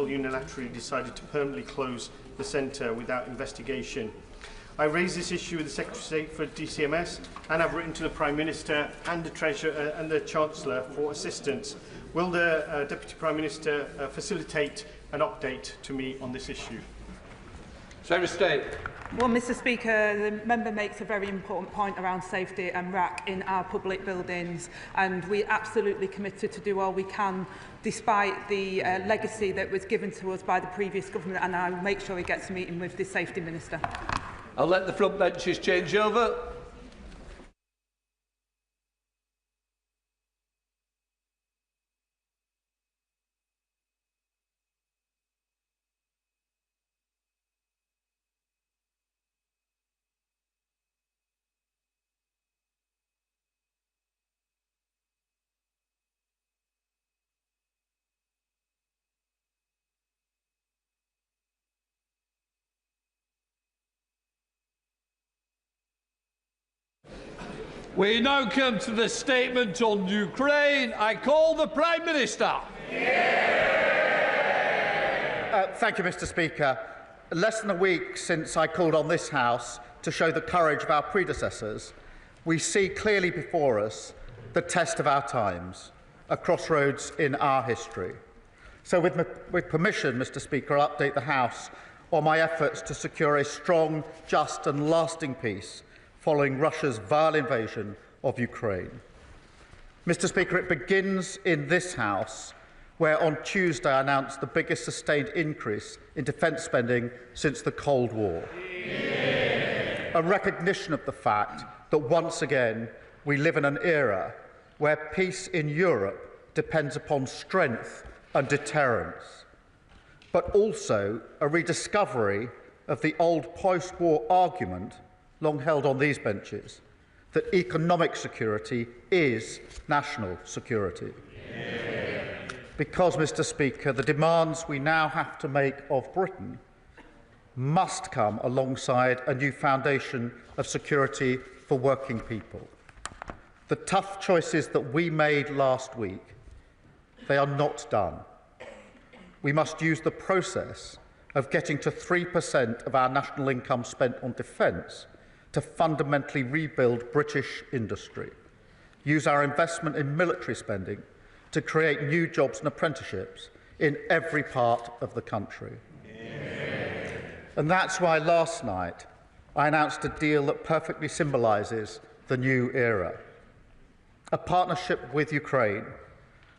unilaterally decided to permanently close the centre without investigation. I raised this issue with the Secretary of State for DCMS and have written to the Prime Minister and the Treasurer and the Chancellor for assistance. Will the Deputy Prime Minister facilitate an update to me on this issue? Secretary of State. Well, Mr Speaker, the member makes a very important point around safety and RAC in our public buildings, and we're absolutely committed to do all we can despite the legacy that was given to us by the previous government, and I'll make sure he gets a meeting with the Safety Minister. I'll let the front benches change over. We now come to the statement on Ukraine. I call the Prime Minister. Thank you, Mr Speaker. Less than a week since I called on this House to show the courage of our predecessors, we see clearly before us the test of our times, a crossroads in our history. So with permission, Mr Speaker, I'll update the House on my efforts to secure a strong, just and lasting peace following Russia's vile invasion of Ukraine. Mr Speaker, it begins in this House, where on Tuesday I announced the biggest sustained increase in defence spending since the Cold War. A recognition of the fact that once again we live in an era where peace in Europe depends upon strength and deterrence, but also a rediscovery of the old post-war argument long held on these benches, that economic security is national security. Because, Mr Speaker, the demands we now have to make of Britain must come alongside a new foundation of security for working people. The tough choices that we made last week, they are not done. We must use the process of getting to 3% of our national income spent on defence to fundamentally rebuild British industry, use our investment in military spending to create new jobs and apprenticeships in every part of the country. And that's why last night I announced a deal that perfectly symbolises the new era, a partnership with Ukraine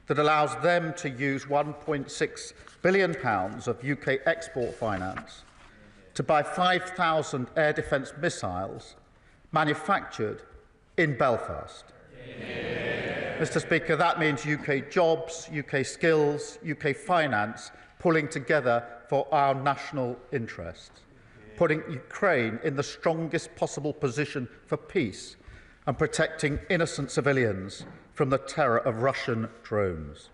that allows them to use £1.6 billion of UK export finance to buy 5,000 air defence missiles manufactured in Belfast. Mr Speaker, that means UK jobs, UK skills, UK finance pulling together for our national interests, putting Ukraine in the strongest possible position for peace and protecting innocent civilians from the terror of Russian drones.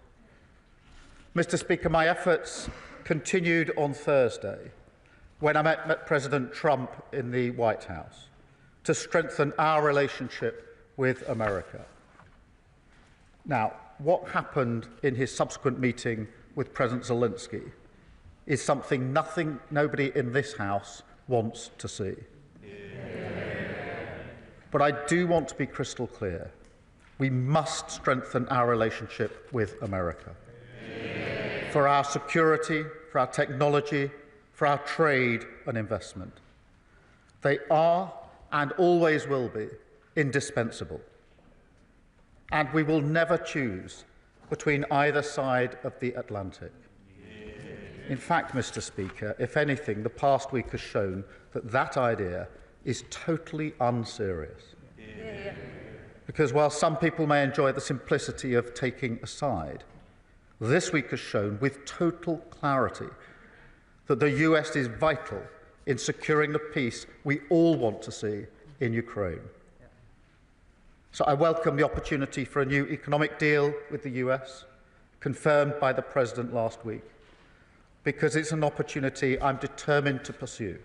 Mr Speaker, my efforts continued on Thursday when I met President Trump in the White House to strengthen our relationship with America. Now, what happened in his subsequent meeting with President Zelensky is something nobody in this House wants to see. But I do want to be crystal clear. We must strengthen our relationship with America. For our security, for our technology, for our trade and investment. They are and always will be indispensable. And we will never choose between either side of the Atlantic. In fact, Mr Speaker, if anything, the past week has shown that that idea is totally unserious. Because while some people may enjoy the simplicity of taking a side, this week has shown with total clarity that the US is vital in securing the peace we all want to see in Ukraine. So I welcome the opportunity for a new economic deal with the US, confirmed by the President last week, because it's an opportunity I'm determined to pursue.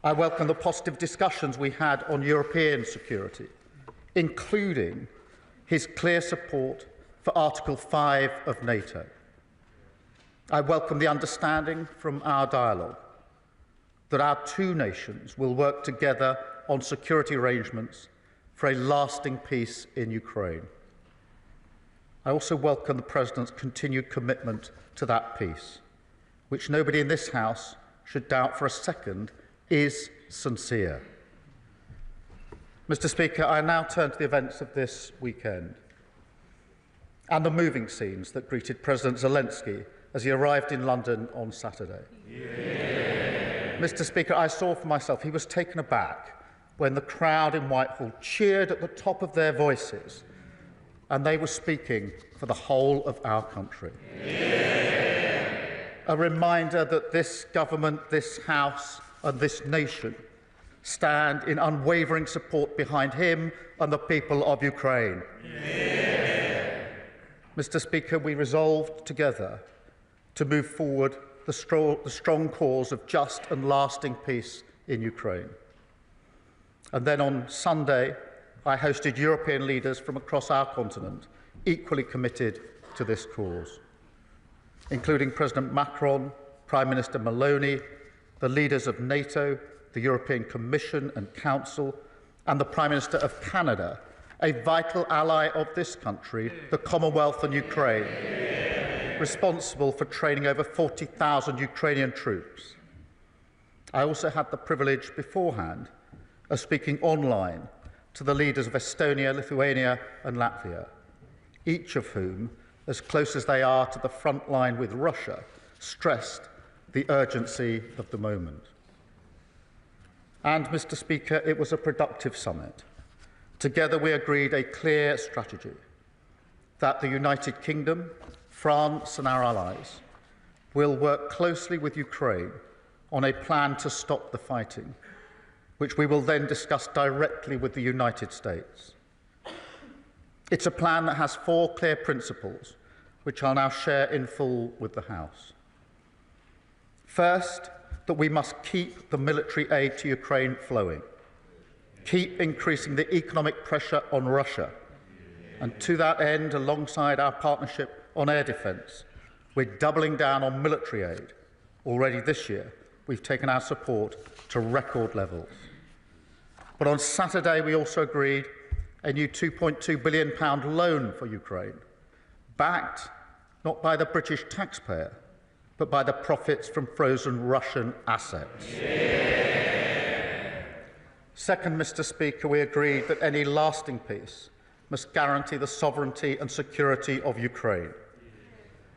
I welcome the positive discussions we had on European security, including his clear support for Article 5 of NATO. I welcome the understanding from our dialogue that our two nations will work together on security arrangements for a lasting peace in Ukraine. I also welcome the President's continued commitment to that peace, which nobody in this House should doubt for a second is sincere. Mr. Speaker, I now turn to the events of this weekend and the moving scenes that greeted President Zelensky as he arrived in London on Saturday. Yeah. Mr. Speaker, I saw for myself he was taken aback when the crowd in Whitehall cheered at the top of their voices, and they were speaking for the whole of our country. Yeah. A reminder that this government, this House and this nation stand in unwavering support behind him and the people of Ukraine. Yeah. Mr. Speaker, we resolved together to move forward the strong cause of just and lasting peace in Ukraine. And then on Sunday, I hosted European leaders from across our continent, equally committed to this cause, including President Macron, Prime Minister Maloney, the leaders of NATO, the European Commission and Council, and the Prime Minister of Canada, a vital ally of this country, the Commonwealth and Ukraine, responsible for training over 40,000 Ukrainian troops. I also had the privilege beforehand of speaking online to the leaders of Estonia, Lithuania and Latvia, each of whom, as close as they are to the front line with Russia, stressed the urgency of the moment. And, Mr. Speaker, it was a productive summit. Together we agreed a clear strategy that the United Kingdom, France and our allies will work closely with Ukraine on a plan to stop the fighting, which we will then discuss directly with the United States. It's a plan that has 4 clear principles, which I'll now share in full with the House. First, that we must keep the military aid to Ukraine flowing, keep increasing the economic pressure on Russia, and to that end, alongside our partnership on air defence, we're doubling down on military aid. Already this year, we've taken our support to record levels. But on Saturday, we also agreed a new £2.2 billion loan for Ukraine, backed not by the British taxpayer, but by the profits from frozen Russian assets. Yeah. Second, Mr. Speaker, we agreed that any lasting peace must guarantee the sovereignty and security of Ukraine,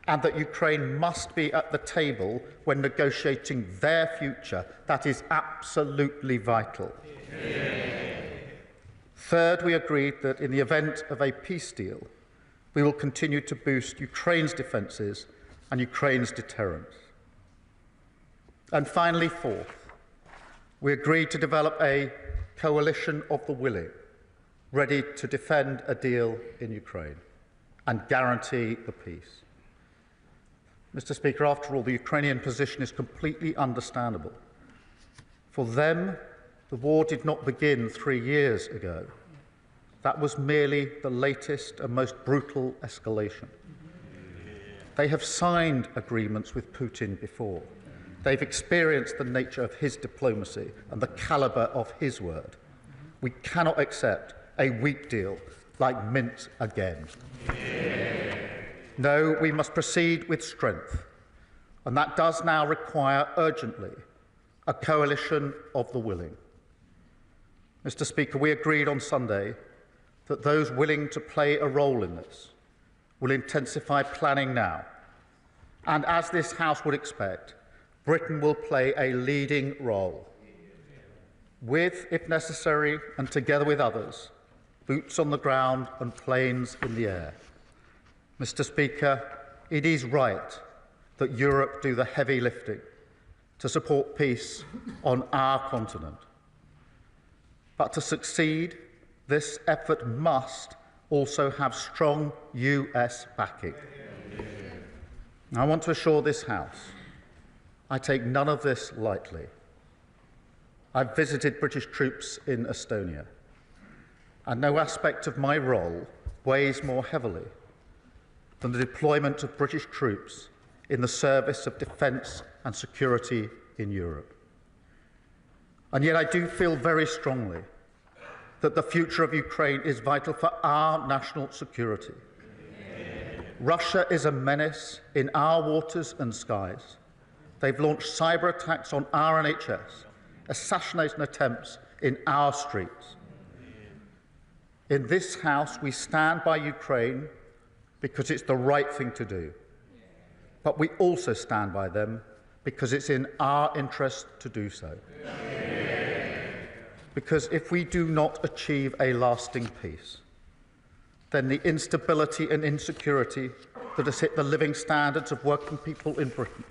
and that Ukraine must be at the table when negotiating their future. That is absolutely vital. Yeah. Third, we agreed that in the event of a peace deal, we will continue to boost Ukraine's defences and Ukraine's deterrence. And finally, fourth, we agreed to develop a coalition of the willing, ready to defend a deal in Ukraine and guarantee the peace. Mr. Speaker, after all, the Ukrainian position is completely understandable. For them, the war did not begin 3 years ago. That was merely the latest and most brutal escalation. They have signed agreements with Putin before. They've experienced the nature of his diplomacy and the calibre of his word. We cannot accept a weak deal like Minsk again. No, we must proceed with strength, and that does now require urgently a coalition of the willing. Mr. Speaker, we agreed on Sunday that those willing to play a role in this will intensify planning now. And as this House would expect, Britain will play a leading role with, if necessary, and together with others, boots on the ground and planes in the air. Mr. Speaker, it is right that Europe do the heavy lifting to support peace on our continent. But to succeed, this effort must also have strong US backing. I want to assure this House I take none of this lightly. I've visited British troops in Estonia, and no aspect of my role weighs more heavily than the deployment of British troops in the service of defence and security in Europe. And yet I do feel very strongly that the future of Ukraine is vital for our national security. Russia is a menace in our waters and skies. They've launched cyber attacks on our NHS, assassination attempts in our streets. In this House, we stand by Ukraine because it's the right thing to do. But we also stand by them because it's in our interest to do so. Because if we do not achieve a lasting peace, then the instability and insecurity that has hit the living standards of working people in Britain,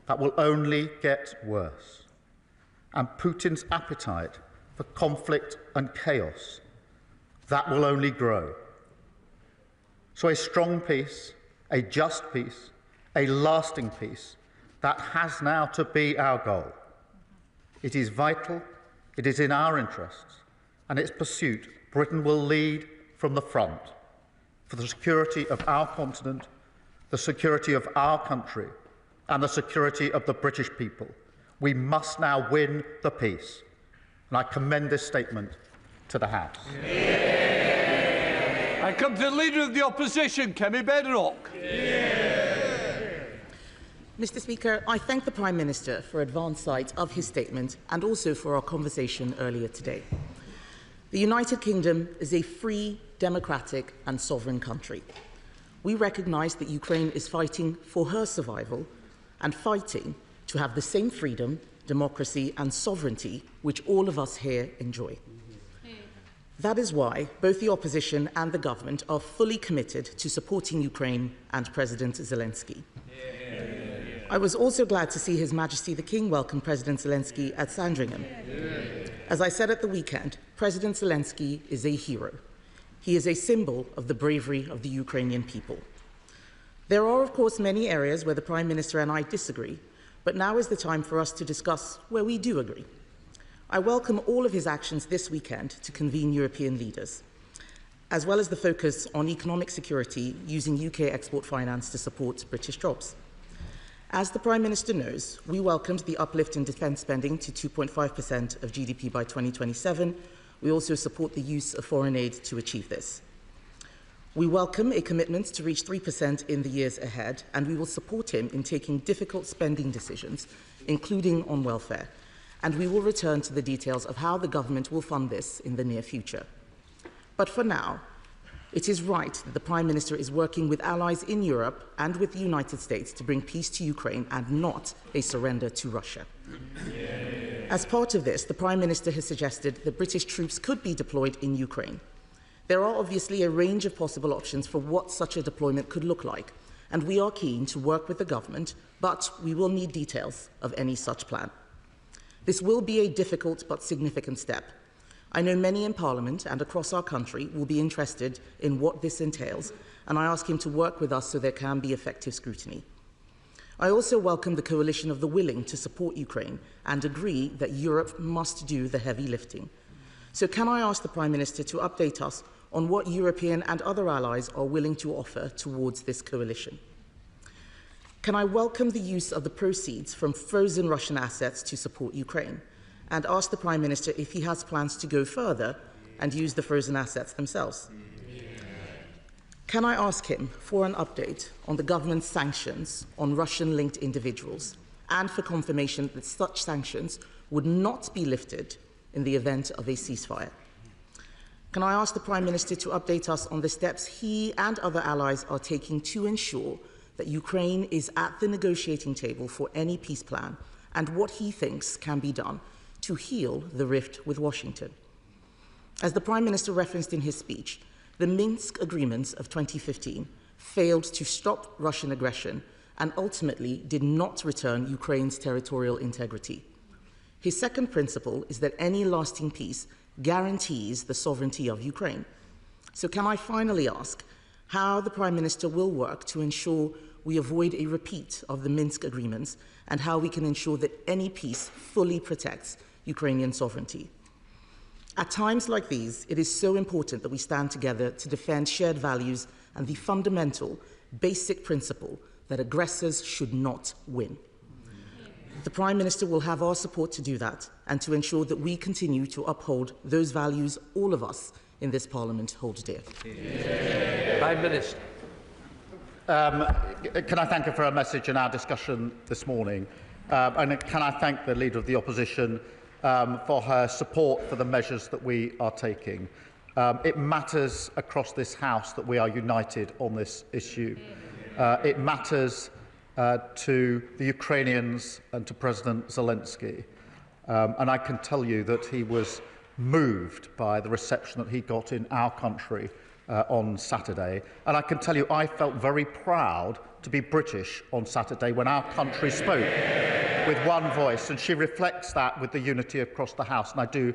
that will only get worse. And Putin's appetite for conflict and chaos, that will only grow. So a strong peace, a just peace, a lasting peace, that has now to be our goal. It is vital, it is in our interests, and its pursuit, Britain will lead from the front for the security of our continent, the security of our country, and the security of the British people. We must now win the peace. And I commend this statement to the House. I come to the Leader of the Opposition, Kemi Bedrock. Mr. Speaker, I thank the Prime Minister for advance sight of his statement and also for our conversation earlier today. The United Kingdom is a free, democratic and sovereign country. We recognise that Ukraine is fighting for her survival and fighting to have the same freedom, democracy and sovereignty which all of us here enjoy. That is why both the opposition and the government are fully committed to supporting Ukraine and President Zelensky. I was also glad to see His Majesty the King welcome President Zelensky at Sandringham. As I said at the weekend, President Zelensky is a hero. He is a symbol of the bravery of the Ukrainian people. There are, of course, many areas where the Prime Minister and I disagree, but now is the time for us to discuss where we do agree. I welcome all of his actions this weekend to convene European leaders, as well as the focus on economic security using UK export finance to support British jobs. As the Prime Minister knows, we welcomed the uplift in defence spending to 2.5% of GDP by 2027. We also support the use of foreign aid to achieve this. We welcome a commitment to reach 3% in the years ahead, and we will support him in taking difficult spending decisions, including on welfare. And we will return to the details of how the government will fund this in the near future. But for now, it is right that the Prime Minister is working with allies in Europe and with the United States to bring peace to Ukraine and not a surrender to Russia. As part of this, the Prime Minister has suggested that British troops could be deployed in Ukraine. There are obviously a range of possible options for what such a deployment could look like, and we are keen to work with the government, but we will need details of any such plan. This will be a difficult but significant step. I know many in Parliament and across our country will be interested in what this entails, and I ask him to work with us so there can be effective scrutiny. I also welcome the coalition of the willing to support Ukraine and agree that Europe must do the heavy lifting. So can I ask the Prime Minister to update us on what European and other allies are willing to offer towards this coalition? Can I welcome the use of the proceeds from frozen Russian assets to support Ukraine, and ask the Prime Minister if he has plans to go further and use the frozen assets themselves? Can I ask him for an update on the government's sanctions on Russian-linked individuals and for confirmation that such sanctions would not be lifted in the event of a ceasefire? Can I ask the Prime Minister to update us on the steps he and other allies are taking to ensure that Ukraine is at the negotiating table for any peace plan and what he thinks can be done to heal the rift with Washington? As the Prime Minister referenced in his speech, the Minsk agreements of 2015 failed to stop Russian aggression and ultimately did not return Ukraine's territorial integrity. His second principle is that any lasting peace guarantees the sovereignty of Ukraine. So can I finally ask how the Prime Minister will work to ensure we avoid a repeat of the Minsk agreements and how we can ensure that any peace fully protects Ukrainian sovereignty? At times like these, it is so important that we stand together to defend shared values and the fundamental, basic principle that aggressors should not win. The Prime Minister will have our support to do that and to ensure that we continue to uphold those values all of us in this Parliament hold dear. Prime Minister. Can I thank her for her message and our discussion this morning? And can I thank the Leader of the Opposition for her support for the measures that we are taking. It matters across this House that we are united on this issue. It matters to the Ukrainians and to President Zelensky. And I can tell you that he was moved by the reception that he got in our country on Saturday. And I can tell you I felt very proud to be British on Saturday when our country spoke with one voice, and she reflects that with the unity across the House, and I do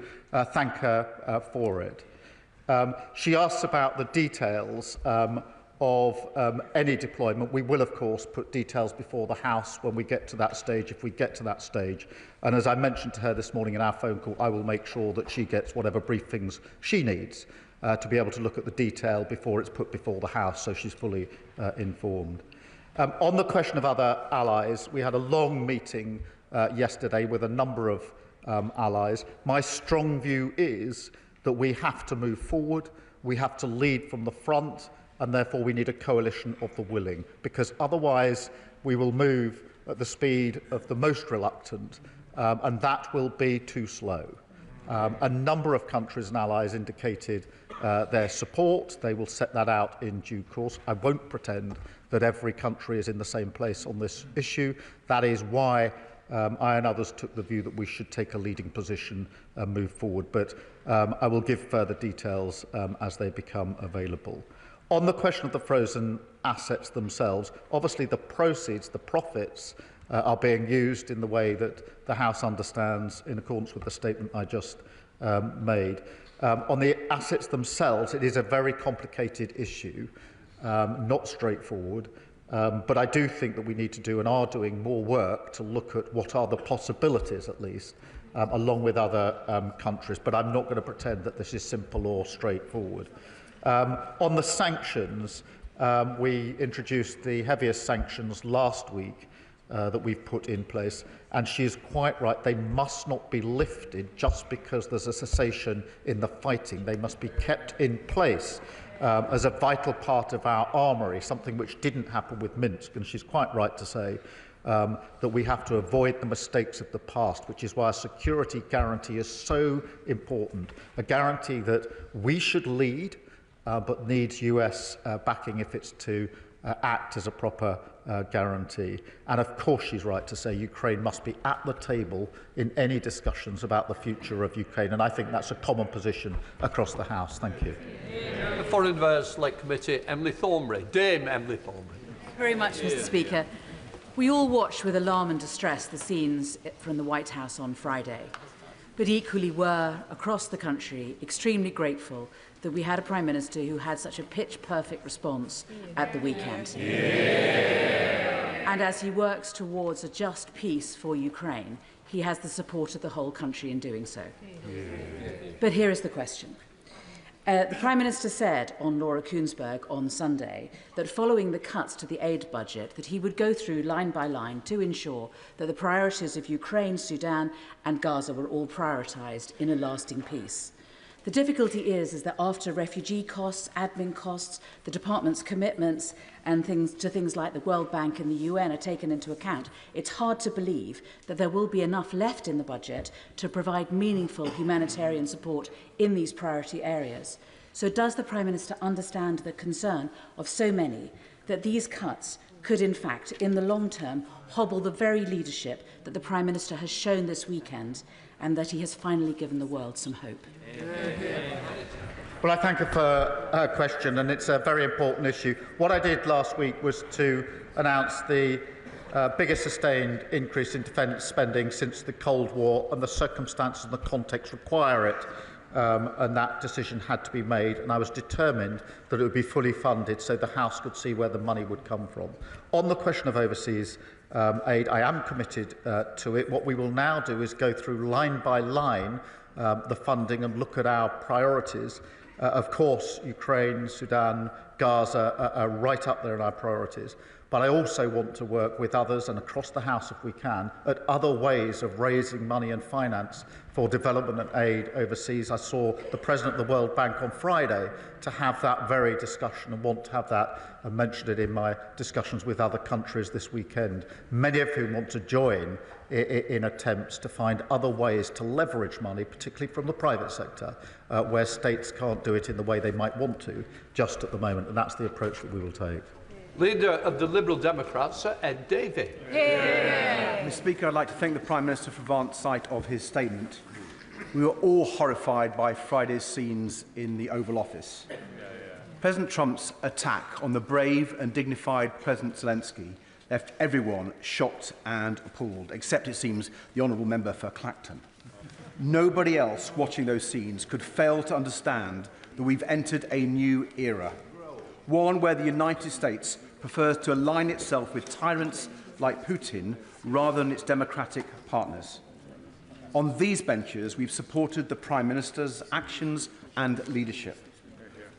thank her for it. She asks about the details of any deployment. We will, of course, put details before the House when we get to that stage, if we get to that stage. And as I mentioned to her this morning in our phone call, I will make sure that she gets whatever briefings she needs to be able to look at the detail before it's put before the House, so she's fully informed. On the question of other allies, we had a long meeting yesterday with a number of allies. My strong view is that we have to move forward, we have to lead from the front, and therefore we need a coalition of the willing, because otherwise we will move at the speed of the most reluctant, and that will be too slow. A number of countries and allies indicated their support. They will set that out in due course. I won't pretend that every country is in the same place on this issue. That is why I and others took the view that we should take a leading position and move forward. But I will give further details as they become available. On the question of the frozen assets themselves, obviously the proceeds, the profits, are being used in the way that the House understands in accordance with the statement I just made. On the assets themselves, it is a very complicated issue, not straightforward, but I do think that we need to do and are doing more work to look at what are the possibilities, at least, along with other countries, but I'm not going to pretend that this is simple or straightforward. On the sanctions, we introduced the heaviest sanctions last week that we've put in place, and she is quite right, they must not be lifted just because there's a cessation in the fighting. They must be kept in place as a vital part of our armoury, something which didn't happen with Minsk, and she's quite right to say that we have to avoid the mistakes of the past, which is why a security guarantee is so important, a guarantee that we should lead, but needs US backing if it's to act as a proper guarantee. And of course she's right to say Ukraine must be at the table in any discussions about the future of Ukraine, and I think that's a common position across the House. Thank you. The Foreign Affairs Select Committee, Emily Thornbury. Dame Emily Thornbury. Very much, Mr. Speaker. We all watched with alarm and distress the scenes from the White House on Friday, but equally were, across the country, extremely grateful that we had a Prime Minister who had such a pitch-perfect response at the weekend. And as he works towards a just peace for Ukraine, he has the support of the whole country in doing so. But here is the question. The Prime Minister said on Laura Kuenssberg on Sunday that following the cuts to the aid budget, that he would go through line by line to ensure that the priorities of Ukraine, Sudan and Gaza were all prioritised in a lasting peace. The difficulty is that after refugee costs, admin costs, the department's commitments and things like the World Bank and the UN are taken into account, it's hard to believe that there will be enough left in the budget to provide meaningful humanitarian support in these priority areas. So does the Prime Minister understand the concern of so many that these cuts could in fact, in the long term, hobble the very leadership that the Prime Minister has shown this weekend and that he has finally given the world some hope? Well, I thank her for her question, and it's a very important issue. What I did last week was to announce the biggest sustained increase in defence spending since the Cold War, and the circumstances and the context require it, and that decision had to be made, and I was determined that it would be fully funded so the House could see where the money would come from. On the question of overseas aid, I am committed to it. What we will now do is go through line by line the funding and look at our priorities. Of course, Ukraine, Sudan, Gaza are right up there in our priorities. But I also want to work with others and across the House, if we can, at other ways of raising money and finance for development and aid overseas. I saw the President of the World Bank on Friday to have that very discussion and want to have that and mentioned it in my discussions with other countries this weekend, many of whom want to join in attempts to find other ways to leverage money, particularly from the private sector, where states can't do it in the way they might want to just at the moment, and that's the approach that we will take. Leader of the Liberal Democrats, Sir Ed Davey. Mr. Speaker, I'd like to thank the Prime Minister for advance sight of his statement. We were all horrified by Friday's scenes in the Oval Office. President Trump's attack on the brave and dignified President Zelensky left everyone shocked and appalled, except, it seems, the honourable member for Clacton. Nobody else watching those scenes could fail to understand that we've entered a new era, one where the United States prefers to align itself with tyrants like Putin rather than its democratic partners. On these benches, we've supported the Prime Minister's actions and leadership.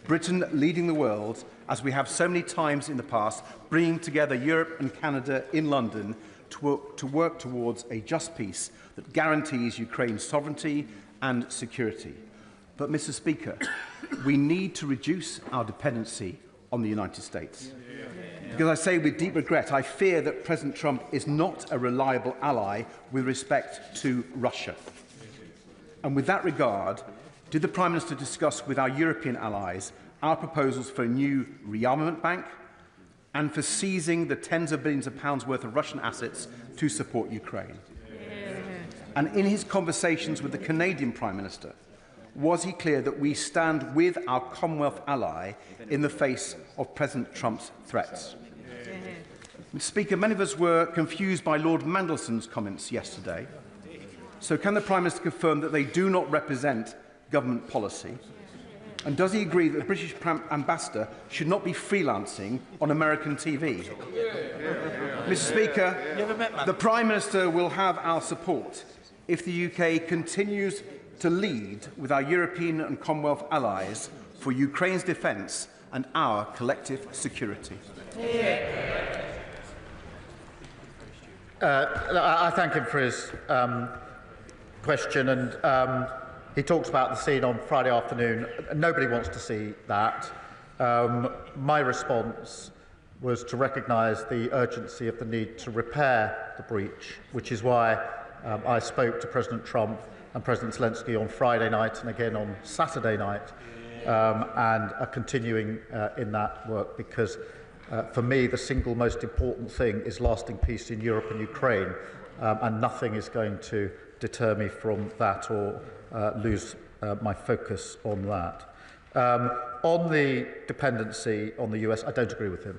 Britain leading the world, as we have so many times in the past, bringing together Europe and Canada in London to work towards a just peace that guarantees Ukraine's sovereignty and security. But, Mr. Speaker, we need to reduce our dependency on the United States. Because I say with deep regret, I fear that President Trump is not a reliable ally with respect to Russia. And with that regard, did the Prime Minister discuss with our European allies our proposals for a new rearmament bank and for seizing the tens of billions of pounds worth of Russian assets to support Ukraine? And in his conversations with the Canadian Prime Minister, was he clear that we stand with our Commonwealth ally in the face of President Trump's threats? Mr. Speaker, many of us were confused by Lord Mandelson's comments yesterday. So can the Prime Minister confirm that they do not represent government policy? And does he agree that the British ambassador should not be freelancing on American TV? Mr. Speaker, the Prime Minister will have our support if the UK continues to lead with our European and Commonwealth allies for Ukraine's defence and our collective security. I thank him for his question, and he talks about the scene on Friday afternoon. Nobody wants to see that. My response was to recognise the urgency of the need to repair the breach, which is why I spoke to President Trump and President Zelensky on Friday night and again on Saturday night, and are continuing in that work, because for me the single most important thing is lasting peace in Europe and Ukraine, and nothing is going to deter me from that or lose my focus on that. On the dependency on the US, I don't agree with him.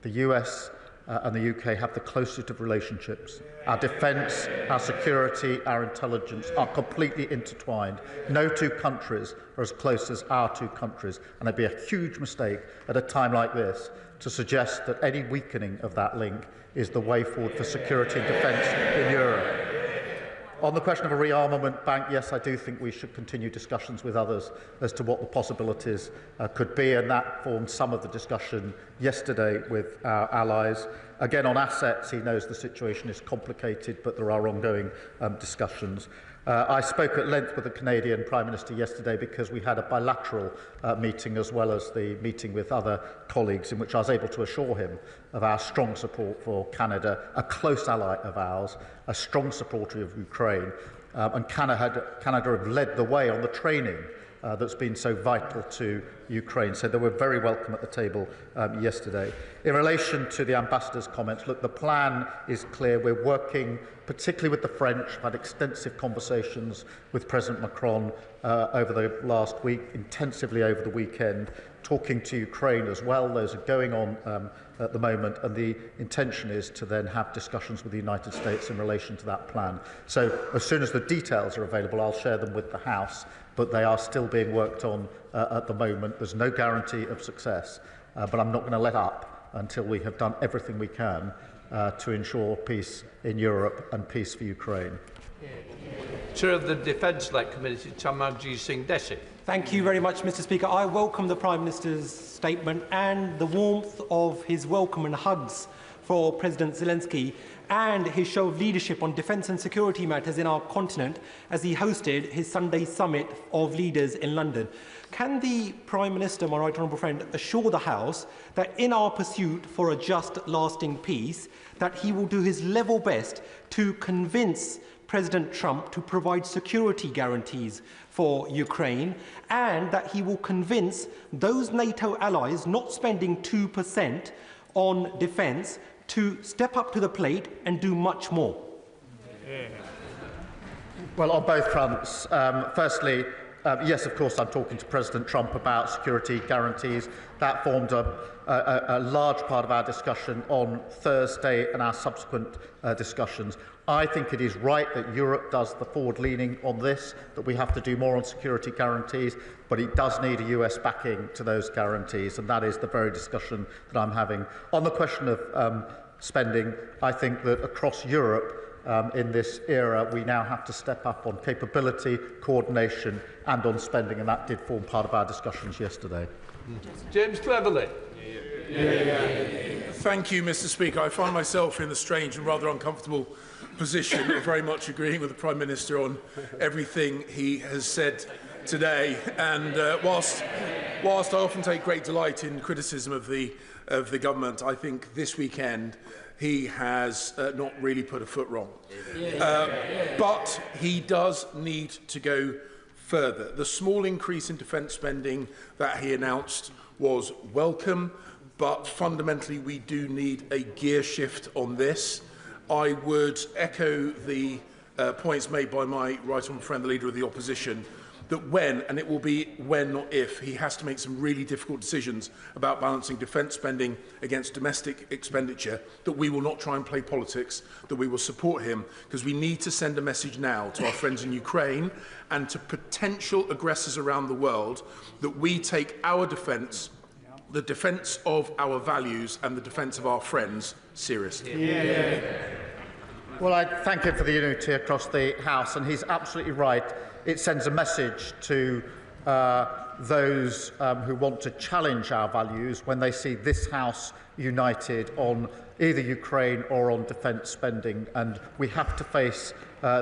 The US and the UK have the closest of relationships. Our defence, our security, our intelligence are completely intertwined. No two countries are as close as our two countries, and it'd be a huge mistake at a time like this to suggest that any weakening of that link is the way forward for security and defence in Europe. On the question of a rearmament bank, yes, I do think we should continue discussions with others as to what the possibilities could be, and that formed some of the discussion yesterday with our allies. Again, on assets, he knows the situation is complicated, but there are ongoing discussions. I spoke at length with the Canadian Prime Minister yesterday because we had a bilateral meeting as well as the meeting with other colleagues, in which I was able to assure him of our strong support for Canada, a close ally of ours, a strong supporter of Ukraine, and Canada have led the way on the training that's been so vital to Ukraine. So they were very welcome at the table yesterday. In relation to the ambassador's comments, look, the plan is clear. We're working particularly with the French. I've had extensive conversations with President Macron over the last week, intensively over the weekend, talking to Ukraine as well. Those are going on at the moment, and the intention is to then have discussions with the United States in relation to that plan. So as soon as the details are available, I'll share them with the House, but they are still being worked on at the moment. There's no guarantee of success, but I'm not going to let up until we have done everything we can to ensure peace in Europe and peace for Ukraine. Chair of the Defence-led Committee, Tamarji Singh Desi. Thank you very much, Mr. Speaker. I welcome the Prime Minister's statement and the warmth of his welcome and hugs for President Zelensky and his show of leadership on defence and security matters in our continent as he hosted his Sunday summit of leaders in London. Can the Prime Minister, my right honourable friend, assure the House that in our pursuit for a just, lasting peace, that he will do his level best to convince President Trump to provide security guarantees for Ukraine, and that he will convince those NATO allies not spending 2% on defence to step up to the plate and do much more? Well, on both fronts. Firstly, yes, of course, I'm talking to President Trump about security guarantees. That formed a large part of our discussion on Thursday and our subsequent discussions. I think it is right that Europe does the forward-leaning on this, that we have to do more on security guarantees, but it does need a US backing to those guarantees, and that is the very discussion that I'm having. On the question of spending, I think that across Europe, in this era, we now have to step up on capability, coordination and on spending, and that did form part of our discussions yesterday. James Cleverly. Thank you, Mr. Speaker. I find myself in the strange and rather uncomfortable position of very much agreeing with the Prime Minister on everything he has said today. And whilst I often take great delight in criticism of the government, I think this weekend he has not really put a foot wrong. But he does need to go further. The small increase in defence spending that he announced was welcome, but fundamentally we do need a gear shift on this. I would echo the points made by my right honourable friend, the Leader of the Opposition, that when, and it will be when not if, he has to make some really difficult decisions about balancing defence spending against domestic expenditure, that we will not try and play politics, that we will support him, because we need to send a message now to our friends in Ukraine and to potential aggressors around the world that we take our defence, the defence of our values and the defence of our friends seriously. Well, I thank him for the unity across the House, and he's absolutely right. It sends a message to those who want to challenge our values when they see this House united on either Ukraine or on defence spending. And we have to face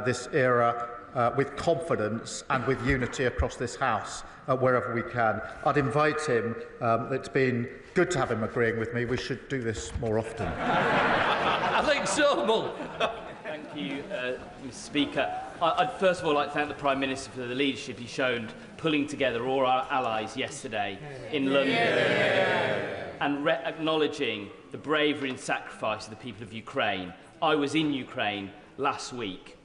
this era with confidence and with unity across this House wherever we can. I'd invite him. It's been good to have him agreeing with me. We should do this more often. Alex Sobel. Thank you, Mr. Speaker. I'd first of all like to thank the Prime Minister for the leadership he shown pulling together all our allies yesterday in London and acknowledging the bravery and sacrifice of the people of Ukraine. I was in Ukraine last week.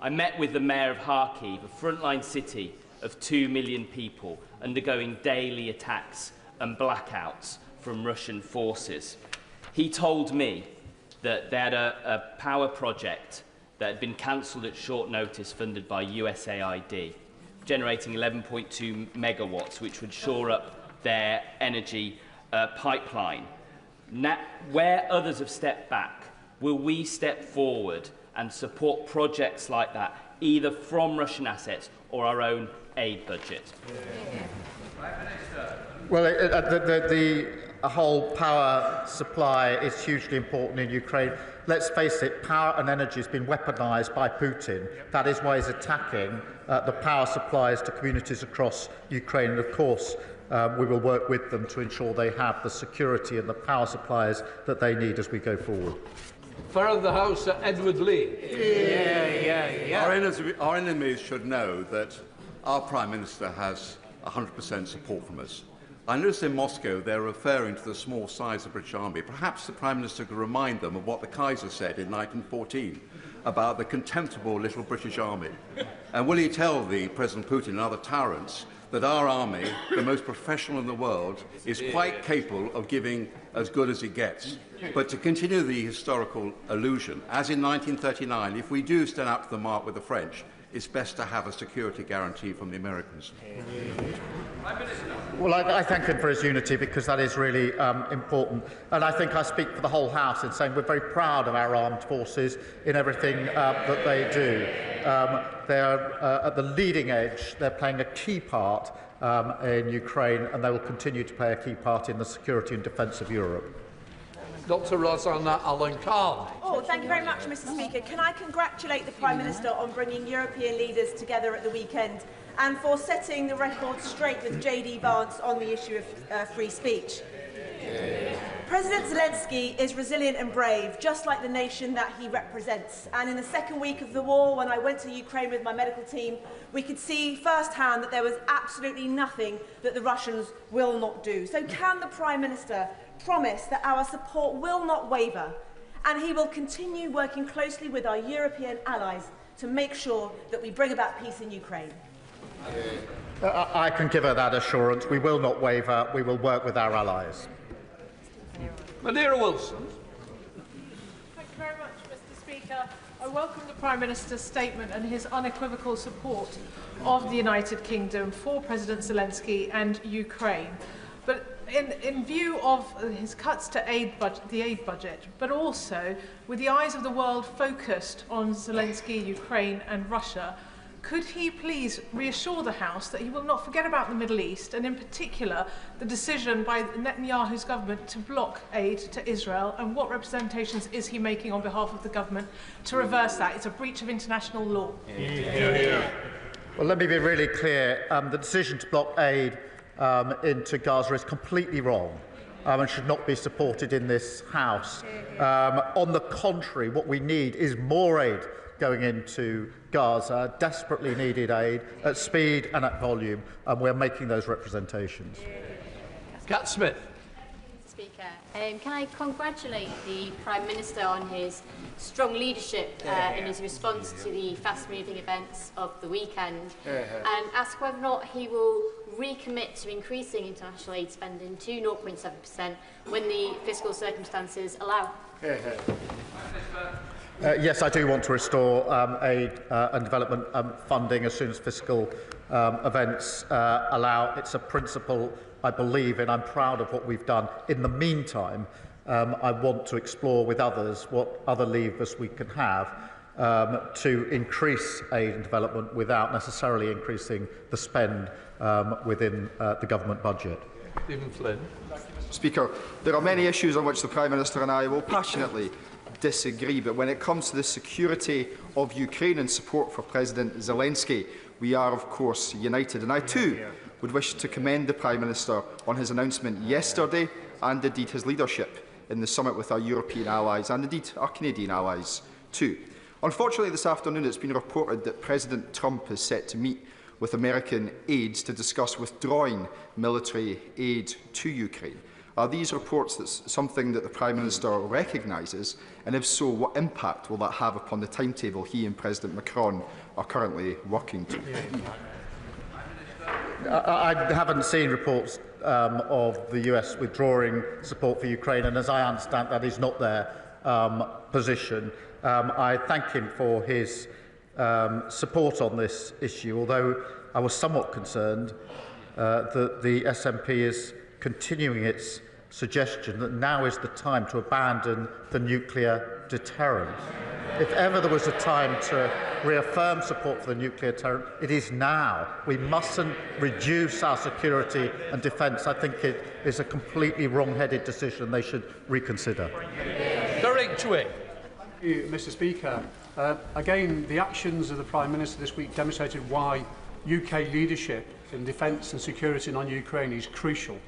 I met with the Mayor of Kharkiv, a frontline city of 2 million people undergoing daily attacks and blackouts from Russian forces. He told me that they had a power project that had been cancelled at short notice, funded by USAID, generating 11.2 megawatts, which would shore up their energy pipeline. Now, where others have stepped back, will we step forward and support projects like that, either from Russian assets or our own aid budget? Well, the whole power supply is hugely important in Ukraine. Let's face it, power and energy has been weaponised by Putin. That is why he's attacking the power supplies to communities across Ukraine. And of course, we will work with them to ensure they have the security and the power supplies that they need as we go forward. Fellow of the House, Edward Lee. Our enemies should know that our Prime Minister has 100% support from us. I noticed in Moscow they're referring to the small size of the British Army. Perhaps the Prime Minister could remind them of what the Kaiser said in 1914 about the contemptible little British Army. And will he tell the President Putin and other tyrants that our army, the most professional in the world, is quite capable of giving as good as it gets? But to continue the historical allusion, as in 1939, if we do stand up to the mark with the French, it's best to have a security guarantee from the Americans. Well, I thank him for his unity, because that is really important. And I think I speak for the whole House in saying we're very proud of our armed forces in everything that they do. They are at the leading edge. They're playing a key part in Ukraine, and they will continue to play a key part in the security and defence of Europe. Dr. Rosanna Allen-Carr. Oh, thank you very much, Mr. Speaker. Can I congratulate the Prime Minister on bringing European leaders together at the weekend and for setting the record straight with JD Vance on the issue of free speech. President Zelensky is resilient and brave, just like the nation that he represents. And in the second week of the war, when I went to Ukraine with my medical team, we could see firsthand that there was absolutely nothing that the Russians will not do. So can the Prime Minister promise that our support will not waver, and he will continue working closely with our European allies to make sure that we bring about peace in Ukraine? I can give her that assurance. We will not waver. We will work with our allies. Madeira Wilson. Thank you very much, Mr. Speaker. I welcome the Prime Minister's statement and his unequivocal support of the United Kingdom for President Zelensky and Ukraine. But in view of his cuts to the aid budget, but also with the eyes of the world focused on Zelensky, Ukraine and Russia, could he please reassure the House that he will not forget about the Middle East, and in particular the decision by Netanyahu's government to block aid to Israel, and what representations is he making on behalf of the government to reverse that? It's a breach of international law. Well, let me be really clear. The decision to block aid into Gaza is completely wrong and should not be supported in this House. On the contrary, what we need is more aid going into Gaza, desperately needed aid at speed and at volume, and we're making those representations. Cat Smith. Speaker, can I congratulate the Prime Minister on his strong leadership in his response to the fast-moving events of the weekend, and ask whether or not he will recommit to increasing international aid spending to 0.7% when the fiscal circumstances allow? Yes, I do want to restore aid and development funding as soon as fiscal events allow. It's a principle I believe in. I'm proud of what we've done. In the meantime, I want to explore with others what other levers we can have to increase aid and development without necessarily increasing the spend within the government budget. Stephen Flynn. Speaker, there are many issues on which the Prime Minister and I will passionately disagree, but when it comes to the security of Ukraine and support for President Zelensky, we are of course united. And I too would wish to commend the Prime Minister on his announcement yesterday, and indeed his leadership in the summit with our European allies and indeed our Canadian allies too. Unfortunately, this afternoon it's been reported that President Trump is set to meet with American aides to discuss withdrawing military aid to Ukraine. Are these reports something that the Prime Minister recognises, and if so, what impact will that have upon the timetable he and President Macron are currently working to? I haven't seen reports of the US withdrawing support for Ukraine, and as I understand, that is not their position. I thank him for his support on this issue, although I was somewhat concerned that the SNP is continuing its suggestion that now is the time to abandon the nuclear deterrent. If ever there was a time to reaffirm support for the nuclear deterrent, it is now. We mustn't reduce our security and defence. I think it is a completely wrong-headed decision they should reconsider. Derek Twig. Thank you, Mr. Speaker. Again, the actions of the Prime Minister this week demonstrated why UK leadership in defence and security on Ukraine is crucial.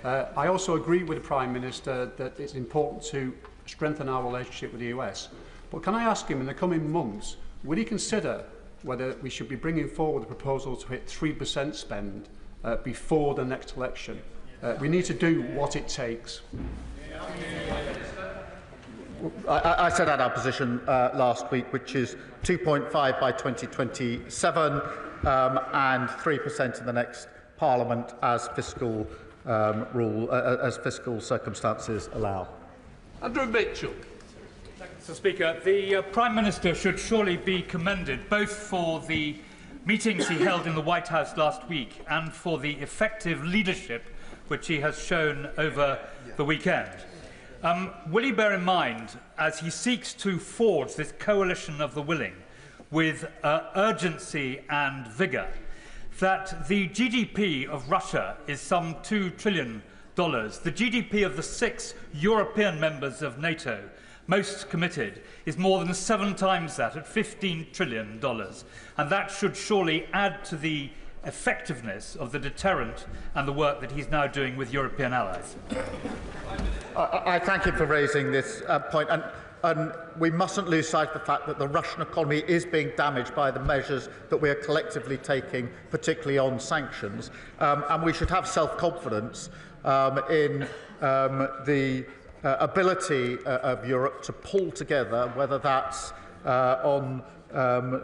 I also agree with the Prime Minister that it's important to strengthen our relationship with the US. But can I ask him, in the coming months, would he consider whether we should be bringing forward a proposal to hit 3% spend before the next election? We need to do what it takes. I set out our position last week, which is 2.5 by 2027 and 3% in the next Parliament as fiscal as fiscal circumstances allow. Andrew Mitchell. Mr. Speaker, the Prime Minister should surely be commended both for the meetings he held in the White House last week and for the effective leadership which he has shown over the weekend. Will he bear in mind, as he seeks to forge this coalition of the willing with urgency and vigour, that the GDP of Russia is some $2 trillion, the GDP of the 6 European members of NATO, most committed, is more than 7 times that, at $15 trillion, and that should surely add to the effectiveness of the deterrent and the work that he's now doing with European allies. I thank him for raising this point, and we mustn't lose sight of the fact that the Russian economy is being damaged by the measures that we are collectively taking, particularly on sanctions, and we should have self-confidence in the ability of Europe to pull together, whether that's on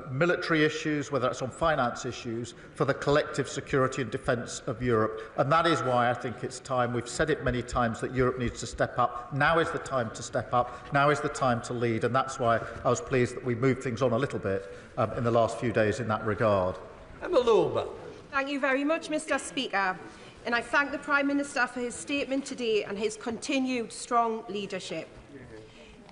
military issues, whether it's on finance issues, for the collective security and defence of Europe. And that is why I think it's time, we've said it many times, that Europe needs to step up. Now is the time to step up. Now is the time to lead. And that's why I was pleased that we moved things on a little bit in the last few days in that regard. Thank you very much, Mr. Speaker. And I thank the Prime Minister for his statement today and his continued strong leadership.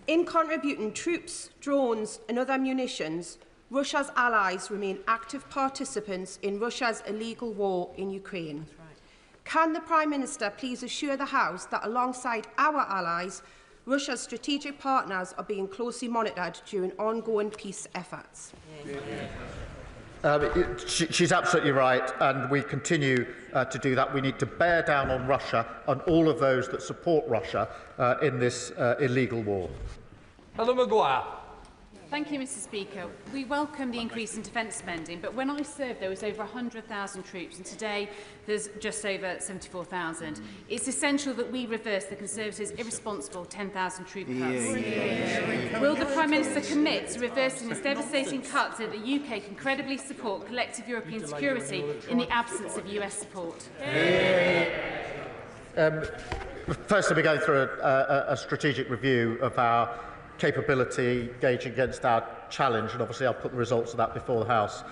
In contributing troops, drones and other munitions, Russia's allies remain active participants in Russia's illegal war in Ukraine. Can the Prime Minister please assure the House that alongside our allies, Russia's strategic partners are being closely monitored during ongoing peace efforts? She's absolutely right, and we continue to do that. We need to bear down on Russia and all of those that support Russia in this illegal war. Thank you, Mr. Speaker. We welcome the increase in defence spending, but when I served there was over 100,000 troops, and today there's just over 74,000. It's essential that we reverse the Conservatives' irresponsible 10,000 troop cuts. Will the Prime Minister commit to reversing this devastating cut so that the UK can credibly support collective European security in the absence of US support? First, we're going through a strategic review of our capability gauging against our challenge, and obviously I'll put the results of that before the House